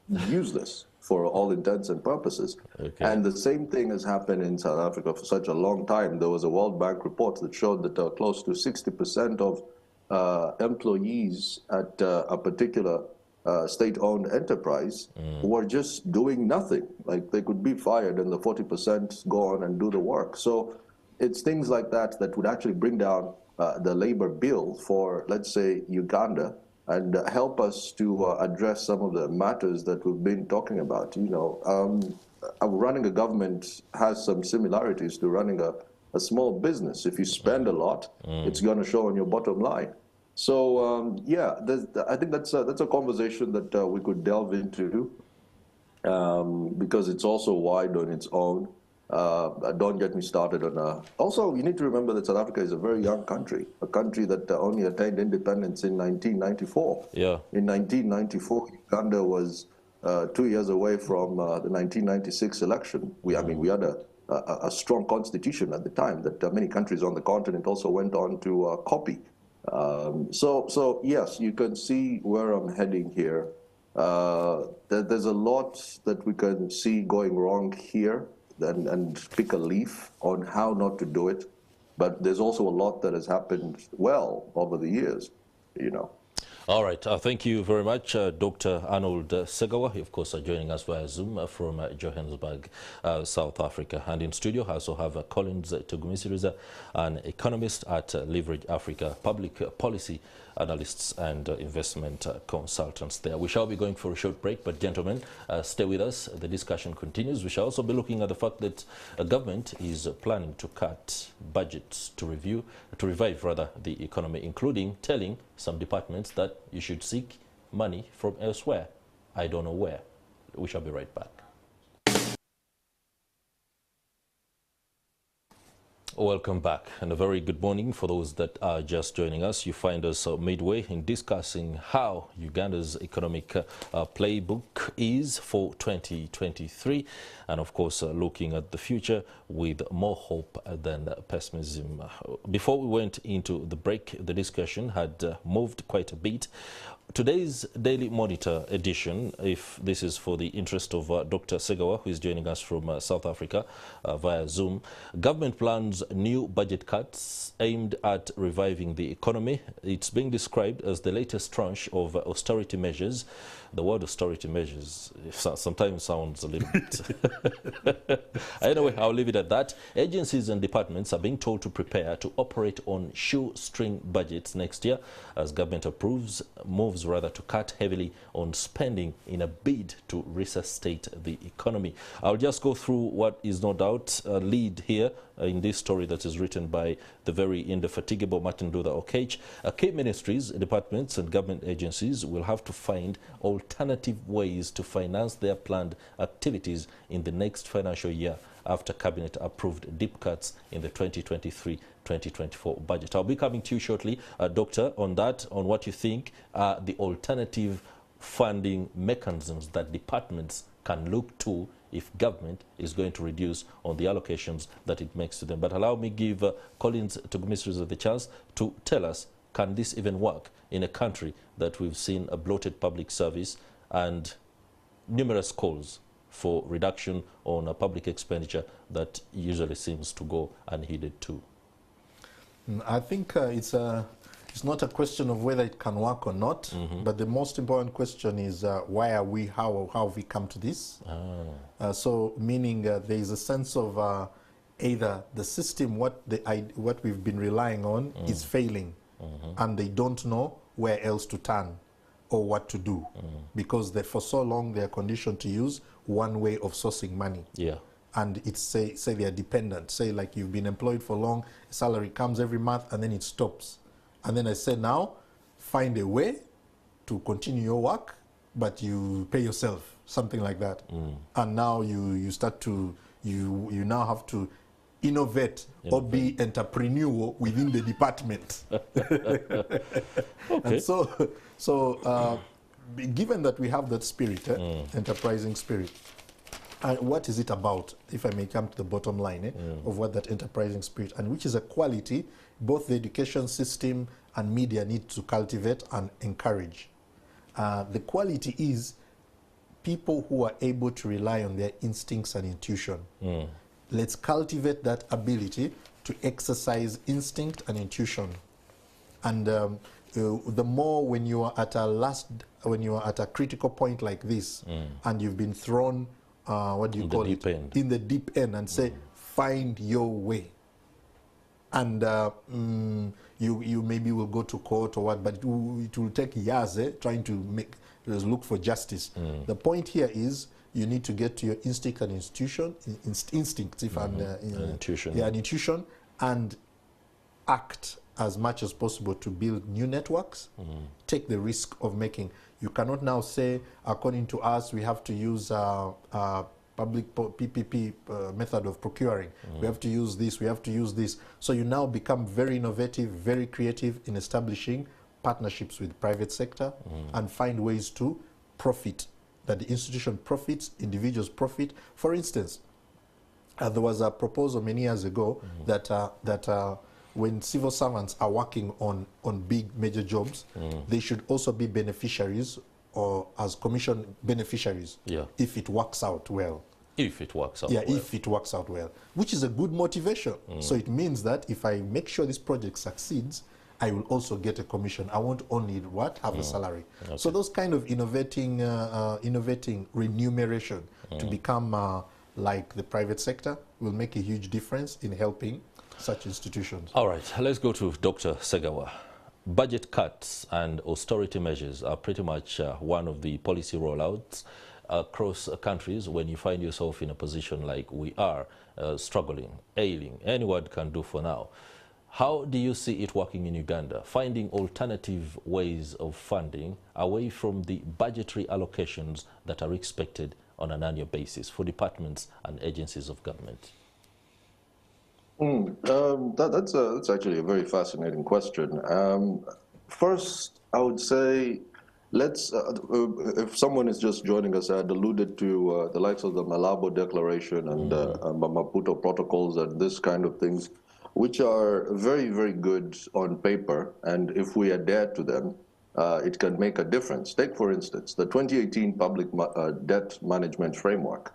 useless for all intents and purposes. Okay. And the same thing has happened in South Africa for such a long time. There was a World Bank report that showed that close to 60% of employees at a particular state-owned enterprise were just doing nothing. Like, they could be fired and the 40% go on and do the work. So it's things like that that would actually bring down the labor bill for, let's say, Uganda, and help us to address some of the matters that we've been talking about. You know, running a government has some similarities to running a small business. If you spend a lot, it's going to show on your bottom line. So yeah, I think that's a conversation that we could delve into because it's also wide on its own. Don't get me started on. Also, you need to remember that South Africa is a very young country, a country that only attained independence in 1994. Yeah. In 1994, Uganda was 2 years away from the 1996 election. I mean, we had a strong constitution at the time that many countries on the continent also went on to copy. So yes, you can see where I'm heading here. There's a lot that we can see going wrong here, and pick a leaf on how not to do it. But there's also a lot that has happened well over the years, you know. All right, thank you very much, Dr. Arnold Segawa, of course, joining us via Zoom from Johannesburg, South Africa. And in studio, I also have Collins Tugumisiriza, an economist at Leverage Africa, public policy analysts and investment consultants there. We shall be going for a short break, but gentlemen, stay with us. The discussion continues. We shall also be looking at the fact that a government is planning to cut budgets to revive the economy, including telling some departments that you should seek money from elsewhere. I don't know where. We shall be right back. Welcome back, and a very good morning for those that are just joining us. You find us midway in discussing how Uganda's economic playbook is for 2023, and of course looking at the future with more hope than pessimism. Before we went into the break, the discussion had moved quite a bit. Today's Daily Monitor edition, if this is for the interest of Dr. Segawa, who is joining us from South Africa via Zoom. Government plans new budget cuts aimed at reviving the economy. It's being described as the latest tranche of austerity measures. The word austerity measures sometimes sounds a little bit... Anyway, I'll leave it at that. Agencies and departments are being told to prepare to operate on shoestring budgets next year as government moves to cut heavily on spending in a bid to resuscitate the economy. I'll just go through what is no doubt a lead here in this story that is written by the very indefatigable Martin Luther Okech. Key ministries, departments and government agencies will have to find alternative ways to finance their planned activities in the next financial year after Cabinet approved deep cuts in the 2023-2024 budget. I'll be coming to you shortly, Doctor, on that, on what you think are the alternative funding mechanisms that departments can look to if government is going to reduce on the allocations that it makes to them. But allow me give Collins Tugumisiriza the chance to tell us, can this even work in a country that we've seen a bloated public service and numerous calls for reduction on a public expenditure that usually seems to go unheeded too? I think it's not a question of whether it can work or not, but the most important question is why are we, how have we come to this? So meaning there is a sense of either the system, what we've been relying on is failing, and they don't know where else to turn or what to do, because for so long they are conditioned to use one way of sourcing money. Yeah. And it's say they are dependent. Say like you've been employed for long, salary comes every month and then it stops. And then I say now, find a way to continue your work, but you pay yourself, something like that. And now you start to, you now have to innovate or be entrepreneurial within the department. And so given that we have that spirit, enterprising spirit, what is it about, if I may come to the bottom line of what that enterprising spirit, and which is a quality both the education system and media need to cultivate and encourage. The quality is people who are able to rely on their instincts and intuition. Let's cultivate that ability to exercise instinct and intuition. And the more when you are at a critical point like this, and you've been thrown, what do you call it? In the deep end, and say, find your way. And you maybe will go to court or what, but it will take years trying to look for justice. The point here is you need to get to your instinct and instinct, if I'm intuition. Yeah, and intuition, and act as much as possible to build new networks. Take the risk of making. You cannot now say, according to us, we have to use public PPP method of procuring. We have to use this, we have to use this. So you now become very innovative, very creative in establishing partnerships with private sector and find ways to profit, that the institution profits, individuals profit. For instance, there was a proposal many years ago that when civil servants are working on big major jobs, they should also be beneficiaries or as commission beneficiaries if it works out well. If it works out well. If it works out well, which is a good motivation. So it means that if I make sure this project succeeds, I will also get a commission. I won't only have a salary. Okay. So those kind of innovating remuneration to become like the private sector will make a huge difference in helping such institutions. All right, let's go to Dr. Segawa. Budget cuts and austerity measures are pretty much one of the policy rollouts across countries when you find yourself in a position like we are, struggling, ailing. Any word can do for now. How do you see it working in Uganda, finding alternative ways of funding away from the budgetary allocations that are expected on an annual basis for departments and agencies of government? That's actually a very fascinating question. First, I would say, let's, if someone is just joining us, I had alluded to the likes of the Malabo Declaration and Maputo Protocols and this kind of things, which are very, very good on paper. And if we adhere to them, it can make a difference. Take, for instance, the 2018 Public Debt Management Framework.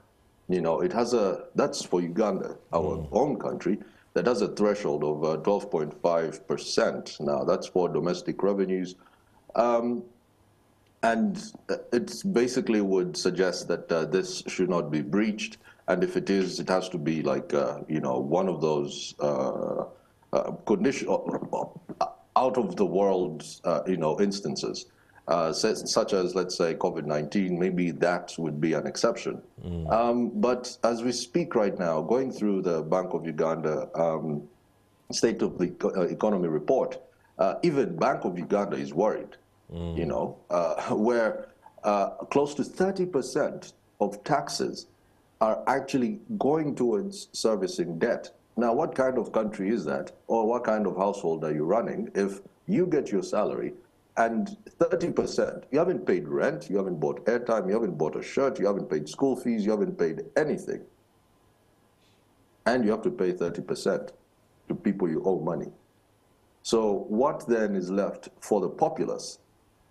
You know, it has that's for Uganda, our own country, that has a threshold of 12.5%. Now, that's for domestic revenues. And it basically would suggest that this should not be breached. And if it is, it has to be like, you know, one of those out of the world, you know, instances, such as, let's say, COVID-19. Maybe that would be an exception. But as we speak right now, going through the Bank of Uganda State of the Economy report, even Bank of Uganda is worried. You know, where close to 30% of taxes are actually going towards servicing debt. Now, what kind of country is that? Or what kind of household are you running if you get your salary and 30%, you haven't paid rent, you haven't bought airtime, you haven't bought a shirt, you haven't paid school fees, you haven't paid anything. And you have to pay 30% to people you owe money. So what then is left for the populace?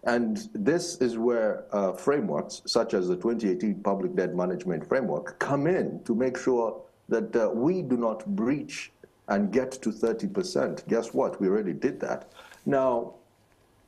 And this is where frameworks, such as the 2018 Public Debt Management Framework, come in to make sure that we do not breach and get to 30%. Guess what? We already did that. Now,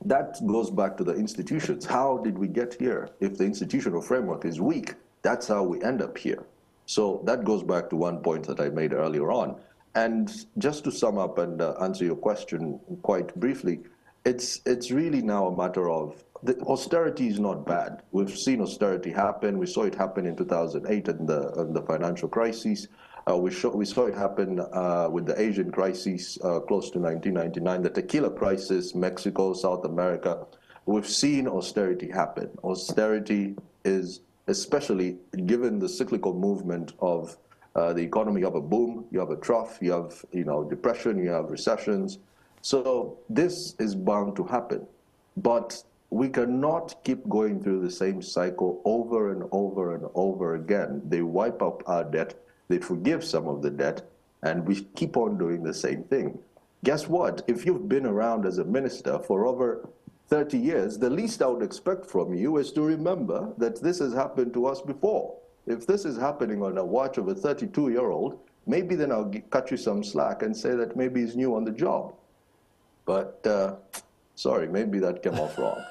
that goes back to the institutions. How did we get here? If the institutional framework is weak, that's how we end up here. So that goes back to one point that I made earlier on. And just to sum up and answer your question quite briefly, it's really now a matter of, the austerity is not bad. We've seen austerity happen. We saw it happen in 2008 in the financial crisis. We saw it happen with the Asian crisis close to 1999, the tequila crisis, Mexico, South America. We've seen austerity happen. Austerity is, especially given the cyclical movement of the economy, you have a boom, you have a trough, you have, you know, depression, you have recessions. So this is bound to happen, but we cannot keep going through the same cycle over and over and over again. They wipe up our debt, they forgive some of the debt, and we keep on doing the same thing. Guess what? If you've been around as a minister for over 30 years, the least I would expect from you is to remember that this has happened to us before. If this is happening on a watch of a 32-year-old, maybe then I'll cut you some slack and say that maybe he's new on the job. But sorry, maybe that came off wrong.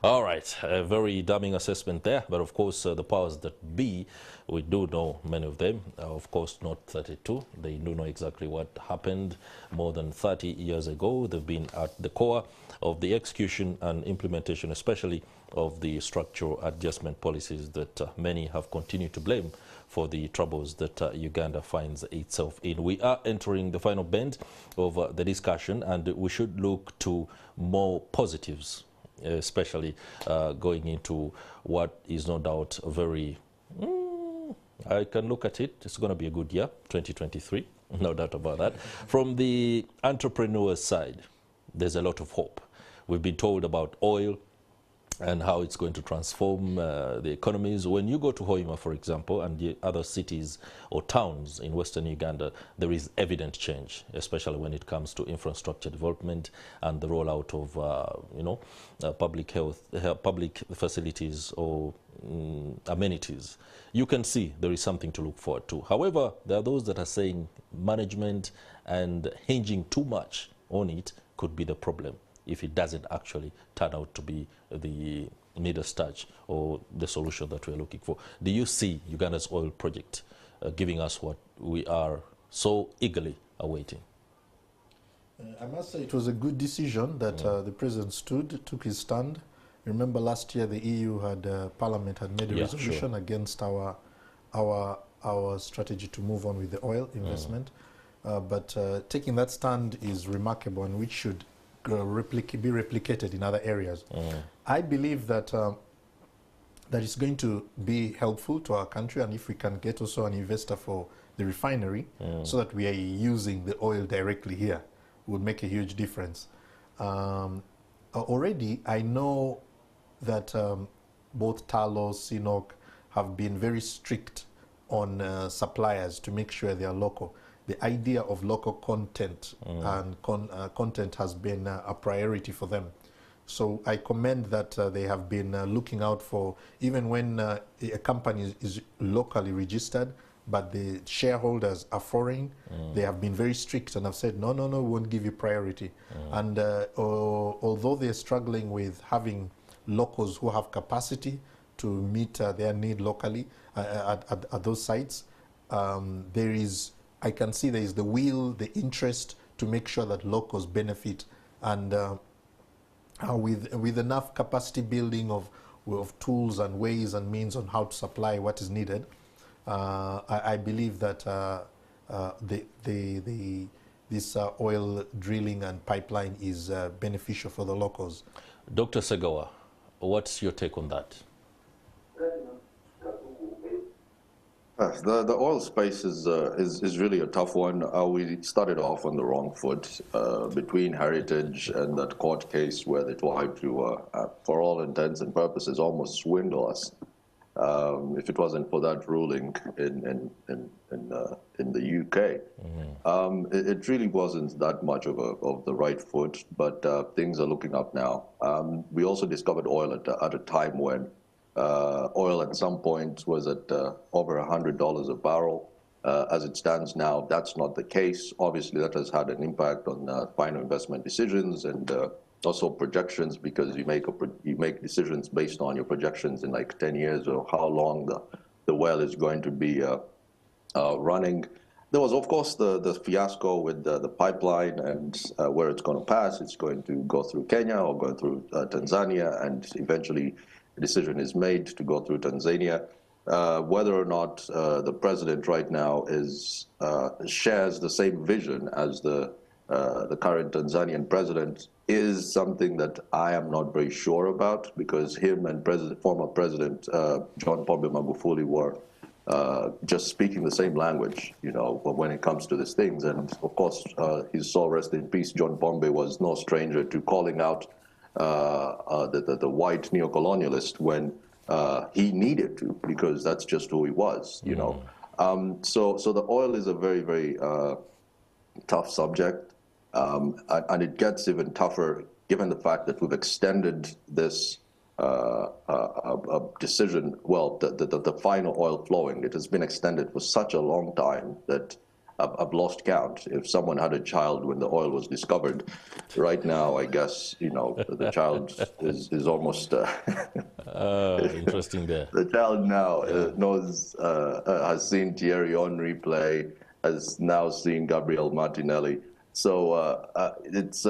All right, a very damning assessment there. But of course, the powers that be, we do know many of them. Of course, not 32. They do know exactly what happened more than 30 years ago. They've been at the core of the execution and implementation, especially of the structural adjustment policies that many have continued to blame for the troubles that Uganda finds itself in. We are entering the final bend of the discussion, and we should look to more positives, especially going into what is no doubt a very, I can look at it, it's going to be a good year, 2023, no doubt about that. From the entrepreneur's side, there's a lot of hope. We've been told about oil and how it's going to transform the economies. When you go to Hoima, for example, and the other cities or towns in Western Uganda, there is evident change, especially when it comes to infrastructure development and the rollout of, public health, public facilities or amenities. You can see there is something to look forward to. However, there are those that are saying management and hinging too much on it could be the problem if it doesn't actually turn out to be the Midas touch or the solution that we're looking for. Do you see Uganda's oil project giving us what we are so eagerly awaiting? I must say it was a good decision that the president took his stand. Remember last year the EU had, Parliament had made a resolution against our strategy to move on with the oil investment. But taking that stand is remarkable, and which should be replicated in other areas. I believe that that is going to be helpful to our country, and if we can get also an investor for the refinery so that we are using the oil directly here, would make a huge difference. Already I know that both Talos, CNOC have been very strict on suppliers to make sure they are local. The idea of local content and content has been a priority for them. So I commend that they have been looking out for, even when a company is locally registered, but the shareholders are foreign, they have been very strict and have said, no, we won't give you priority. And although they're struggling with having locals who have capacity to meet their need locally at those sites, I can see there is the will, the interest to make sure that locals benefit, and with enough capacity building of tools and ways and means on how to supply what is needed, I believe that this oil drilling and pipeline is beneficial for the locals. Dr. Segawa, what's your take on that? The oil space is really a tough one. We started off on the wrong foot between Heritage and that court case where they tried to, for all intents and purposes, almost swindle us. If it wasn't for that ruling in the UK, it really wasn't that much of the right foot. But things are looking up now. We also discovered oil at a time when oil at some point was at over $100 a barrel. As it stands now, that's not the case. Obviously, that has had an impact on final investment decisions and also projections, because you make decisions based on your projections in like 10 years or how long the well is going to be running. There was, of course, the fiasco with the pipeline and where it's going to pass. It's going to go through Kenya or go through Tanzania, and eventually a decision is made to go through Tanzania. Whether or not the president right now shares the same vision as the current Tanzanian president is something that I am not very sure about, because him and former President John Pombe Magufuli were just speaking the same language, when it comes to these things. And of course, his soul rest in peace, John Pombe was no stranger to calling out the white neocolonialist when he needed to, because that's just who he was, So the oil is a very, very tough subject, and it gets even tougher given the fact that we've extended this decision, well, the final oil flowing. It has been extended for such a long time that I've lost count. If someone had a child when the oil was discovered, right now, I guess, the child is almost... interesting there. The child now knows, has seen Thierry Henry play, has now seen Gabriel Martinelli. So it's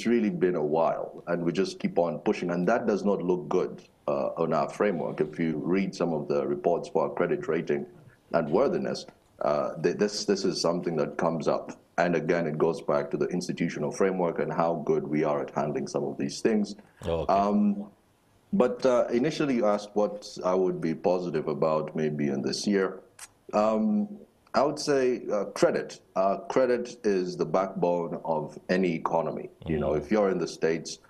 really been a while, and we just keep on pushing, and that does not look good on our framework. If you read some of the reports for our credit rating and worthiness, this is something that comes up, and again, it goes back to the institutional framework and how good we are at handling some of these things. Okay. But initially, you asked what I would be positive about maybe in this year. I would say credit. Credit is the backbone of any economy. If you're in the States,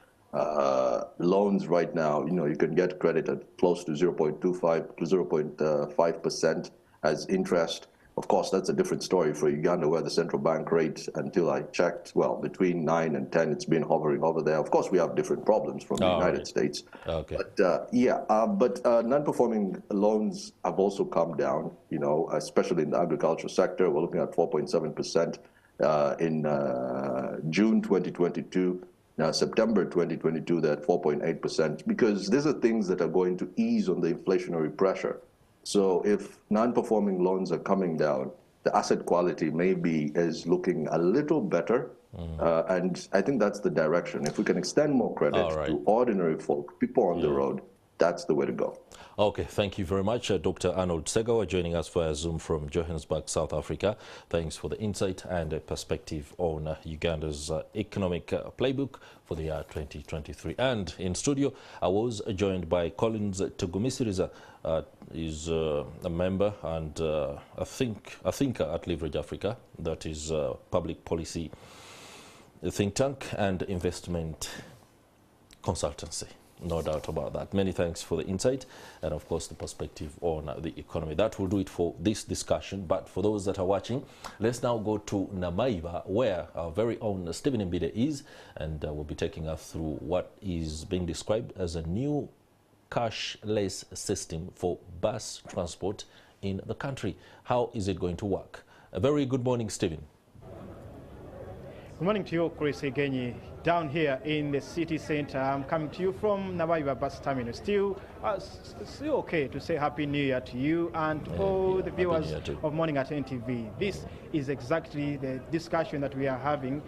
loans right now, you can get credit at close to 0.25 to 0.5% as interest. Of course, that's a different story for Uganda, where the central bank rate, until I checked, well, between 9 and 10, it's been hovering over there. Of course, we have different problems from the United States. Okay. But non-performing loans have also come down, especially in the agriculture sector. We're looking at 4.7%. In June 2022, now September 2022, they're at 4.8%, because these are things that are going to ease on the inflationary pressure. So if non-performing loans are coming down, the asset quality maybe is looking a little better. And I think that's the direction. If we can extend more credit to ordinary folk, people on the road, that's the way to go. Okay, thank you very much. Dr. Arnold Segawa joining us via Zoom from Johannesburg, South Africa. Thanks for the insight and perspective on Uganda's economic playbook for the year 2023. And in studio, I was joined by Collins Tugumisiriza. Is a member and a thinker at Leverage Africa, that is public policy think tank and investment consultancy. No doubt about that. Many thanks for the insight and, of course, the perspective on the economy. That will do it for this discussion. But for those that are watching, let's now go to Namaiba, where our very own Stephen Mbide is, and we'll be taking us through what is being described as a new cashless system for bus transport in the country. How is it going to work? A very good morning, Stephen. Good morning to you, Chris Egenyi. Down here in the city center, I'm coming to you from Namaiba bus terminal. Still okay to say Happy New Year to you and to all the viewers of Morning at NTV. This is exactly the discussion that we are having,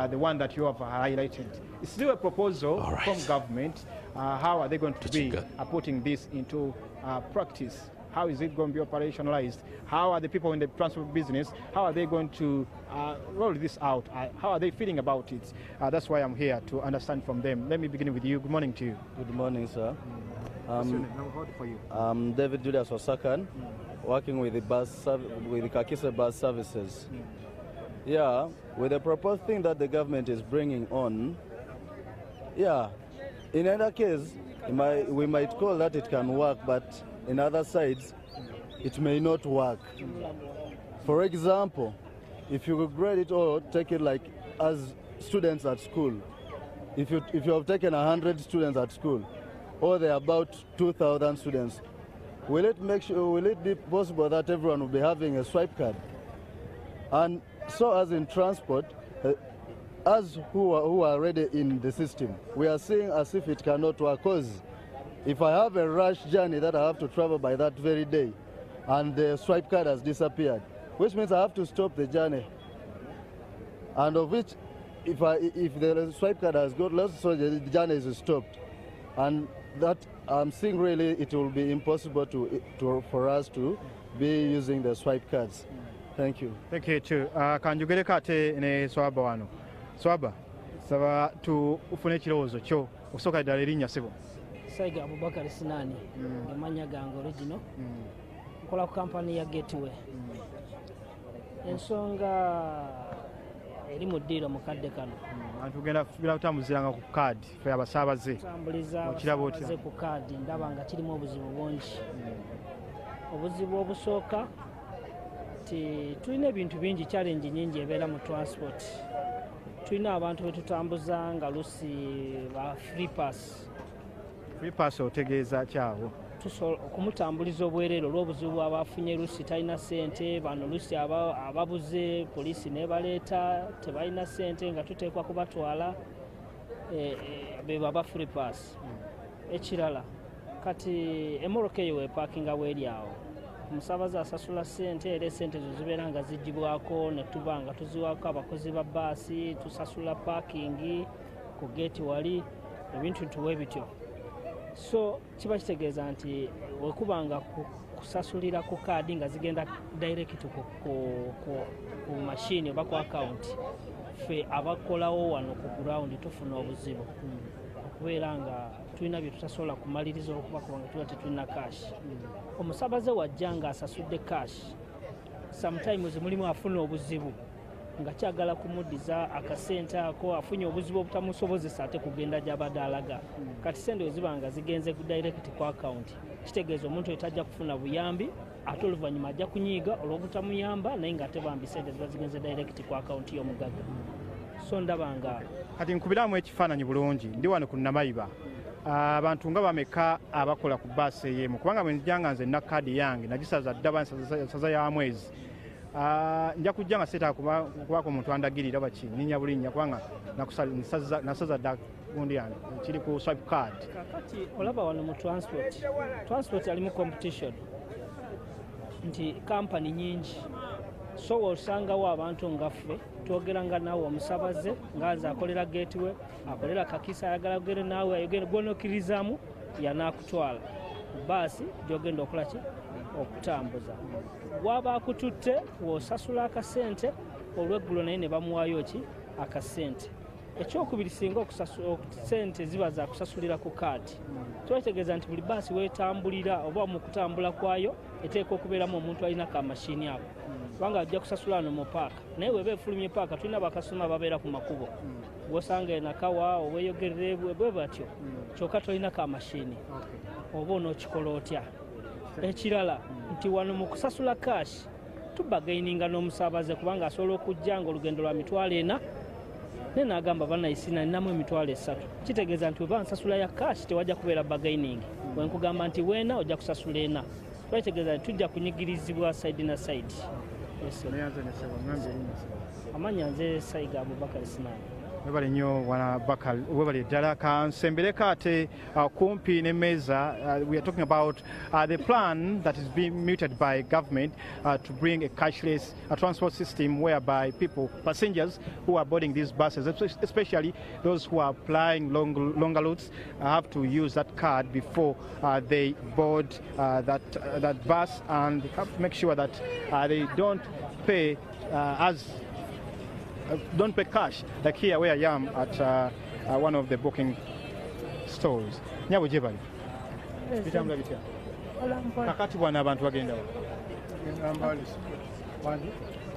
the one that you have highlighted. It's still a proposal from government. How are they going to be putting this into practice? How is it going to be operationalized? How are the people in the transport business, how are they going to roll this out? How are they feeling about it? That's why I'm here to understand from them. Let me begin with you. Good morning to you. Good morning, sir. What's your name? How for you? I'm David Julius Osakan, working with the Cashless bus services. Yeah, with the proposed thing that the government is bringing on, yeah, in either case, we might call that it can work, but in other sides, it may not work. For example, if you grade it or take it like as students at school, if you have taken 100 students at school, or there are about 2,000 students, will it be possible that everyone will be having a swipe card? And so as in transport, as who are already in the system, we are seeing as if it cannot work, because if I have a rush journey that I have to travel by that very day, and the swipe card has disappeared, which means I have to stop the journey. And of which, if the swipe card has got lost, so the journey is stopped. And that I'm seeing really it will be impossible for us to be using the swipe cards. Thank you. Thank you too. Can you get a card in Swaba wano? Swaba, saba tu ufune chirozo cho usoka dalirinya sibo. Saiga Abubakar Sinani, Gemanya Gang original. Nkola ku company ya Gateway. Ensonga eri mu ddiiro mu kadde kano. Abantu genda bila kutambuziranga ku card fe abasabaze. Tambuliza abasabaze ku card ndaba nga kirimu obuzibu bungi. Obuzibu obusooka tulina ebintu bingi, challenge nyingi ebeera mu transport. Tulina abantu betutambuza nga lusi ba free pass. Free pass otegeeza kyawo. Okumutambuliza obwereere olw'obuzibu abafunye lusi talina ssente, bano lusi ababuze poliisi nebaleeta tebalina ssente nga tuteekwa kubatwala be baba free pass. Ekirala kati emmotoka eyo weepaakinga bweri awo, omusabaze asasula ssente era essente ezo zibeera nga zigibwako ne tuba nga tuziwako abakozi ba baasi, tusasula paakingi ku geeti wali, ebintu ntuwe bityo. So kiba kitegeeza nti wekubanga kusasulira ku kaadi nga zigenda direct ku machine oba ku account, fe abakolawo wano ku ground tufuna obuzibu okubeera nga tulina bye tutasobola kumaliriza okuba kubanga tuba tetulina cash. Omusabaze wajja nga asasudde cash, sometimes mulimu afuna obuzibu nga kyagala kumuddiza akasente ako, afunye obuzibu obutamusobozesa ate kugenda gy'abadde alaga. Kati sente eziba nga zigenze direct ku account, kitegeeza omuntu etajja kufuna buyambi, ate oluvannyuma ajja kunyiiga olw'obutamuyamba naye nga tebambi sente ziba zigenze direct ku account y'omugagga. So ndaba nga kati nkubiramu ekifaananyi bulungi. Ndi wano ku Namaiba, abantu nga bameka abakola ku baasi ey'emu, kubanga bwe njja nga nze nina kaadi yange nagisaza dda bansaza ya mwezi. nja kujja nga seeta kubako omuntu andagirira baki ninya bulinnya kubanga nasaza dda gundi yange kiri ku swipe card. Kakati olaba wano mu transport ali mu competition nti kampani nyingi, so osangawo abantu nga ffe twogera nga naawe omusabaze ngaaza akolera gateway, akolera kakisa, ayagala ogere naawe ayogere gwonokirizaamu yanaakutwala baasi gyogenda okola ki okutambuza. Bw'aba akututte w'osasula akasente, olw'eggulo naye ne bamuwaayo ki akasente. Ekyokubiri singa sente ziba za kusasulira ku kaadi, twetegeeza nti buli baasi weetambulira oba mu kutambula kwayo eteeka okubeeramu omuntu alina kamashini ako, kubanga ajja kusasula wano mu paaka, naye weeba efulumye paaka tulina bakasitoma babeera ku makubo, bw'osanga enakawa oweeyogerere bwe batyo, kyokka tolina kamashini oba onookikola otya. Ekirala nti wano mu kusasula kaashi tubagaininga n'omusaabaze kubanga asobola okujja nga olugendo lwa mitwalo 4 naye n'agamba bannayisi nalinamu emitwalo 3, kitegeeza nti weba nsasula ya kaashi tewajja kubeera bagainingi. Wenkugamba nti weena ojja kusasula 4, twekitegeeza nti tujja kunyigirizibwa saidi na saidi. Amanya nze Saiga Abubakar Sinani. Webale nnyo wana Bakal, webale ddala kansembeleko ate kumpi n'emmeeza. We are talking about the plan that is being mooted by government to bring a cashless transport system whereby passengers who are boarding these buses, especially those who are flying longer routes, have to use that card before they board that bus, and have to make sure that they don't pay don't pay cash, like here where I am at one of the booking stores. Nyabo jebali. Bitambula bitya. Kakati bwana abantu bagenda wa.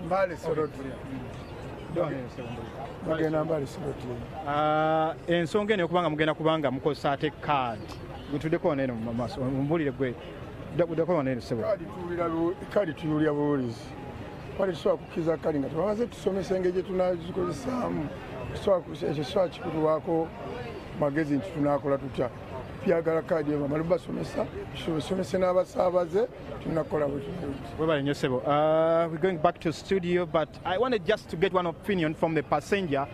Mbali soroti. Bagenda mbali soroti. Ensonga eno okubanga mugenda kubanga mukozesa ate card. Gutuddeko neno mu maaso. Mbulire gwe. Dako neno sebo. Kadi tuyulya bulizi. Wali tusobola kukkiriza kali nga tubamaze tusomesa engeri gye tunazikozesaamu, tusobola kikutuwaako magezi nti tunaakola tutya. Byagala kadi eyo bamala basomesa, tusomese n'abasaabaze tunakola bwe tutyo. Webale nnyo ssebo. We're going back to studio, but I wanted just to get one opinion from the passenger.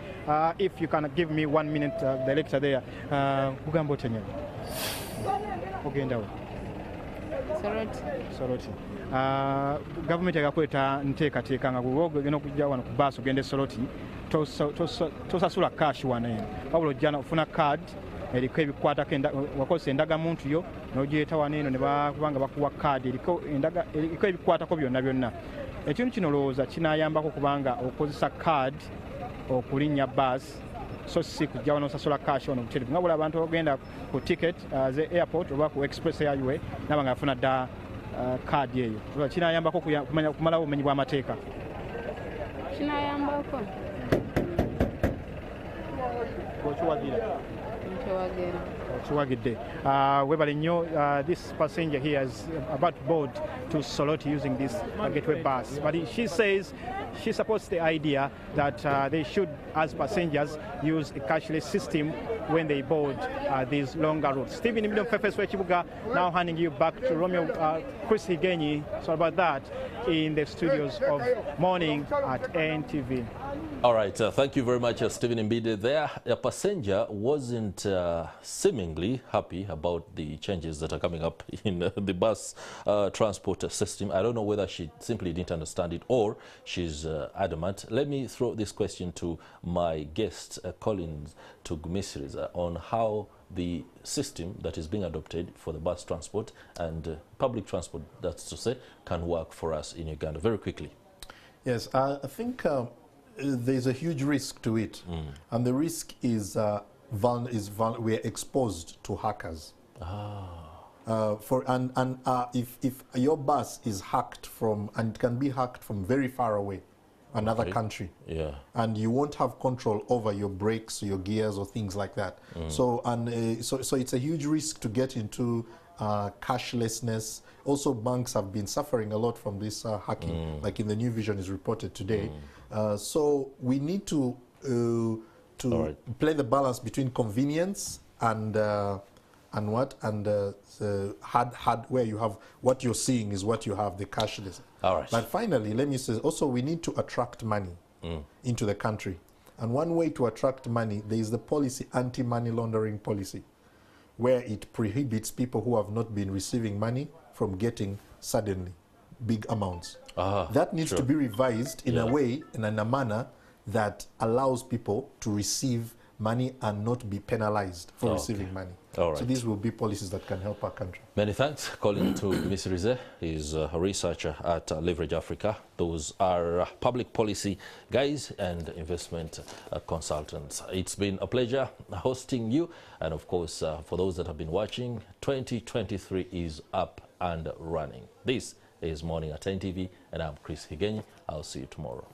If you can give me 1 minute, director there. Kugamba otya nnyabo? Ogenda wa? Soroti. Government yagakweta nteekateeka nga gugenda okujja wano ku baasi ogenda Soroti tosasula cash wano eno, wabula ojja ofuna card eriko ebikwatako wakozesa endagamuntu yo n'ogyeta wano eno kubanga bakuwa card eriko ebikwatako byonna. Ekintu kino olowooza kinaayambako kubanga okozesa card okulinnya baasi, so si kujja wano osasula cash wano butereevu, nga bula abantu ogenda ku ticket ze airport oba ku express airway naba nga afuna dda card eyo. Kinayambako kumalawo obumenyi bw'amateeka. Kinayambako. Okiwagidde. Webale nnyo. This passenger here is about to board to Soroti using this gateway bus, but she says she supports the idea that they should, as passengers, use a cashless system when they board these longer routes. Stephen Million Fefes Wechibuga, now handing you back to Romeo Chris Higenyi. So about that in the studios of Morning at NTV. All right, thank you very much, Stephen Mbide there. A passenger wasn't seemingly happy about the changes that are coming up in the bus transport system. I don't know whether she simply didn't understand it or she's adamant. Let me throw this question to my guest, Collins Tugmisiriza, on how the system that is being adopted for the bus transport and public transport, that's to say, can work for us in Uganda. Very quickly. Yes, I think there's a huge risk to it, and the risk is we're exposed to hackers. If your bus is hacked and it can be hacked from very far away, another country, and you won't have control over your brakes, your gears, or things like that. So it's a huge risk to get into cashlessness. Also, banks have been suffering a lot from this hacking, like in the New Vision is reported today. So we need to play the balance between convenience and hard where you have what you're seeing is what you have, the cashless. All right. But finally, let me say, also we need to attract money into the country. And one way to attract money, there is the policy, anti-money laundering policy, where it prohibits people who have not been receiving money from getting suddenly big amounts. That needs to be revised in a way and in a manner that allows people to receive money and not be penalized for receiving money. All right. So these will be policies that can help our country. Many thanks. Calling to Ms. Rize, he's a researcher at Leverage Africa. Those are public policy guys and investment consultants. It's been a pleasure hosting you. And of course, for those that have been watching, 2023 is up and running. This is Morning at NTV, and I'm Chris Higenyi. I'll see you tomorrow.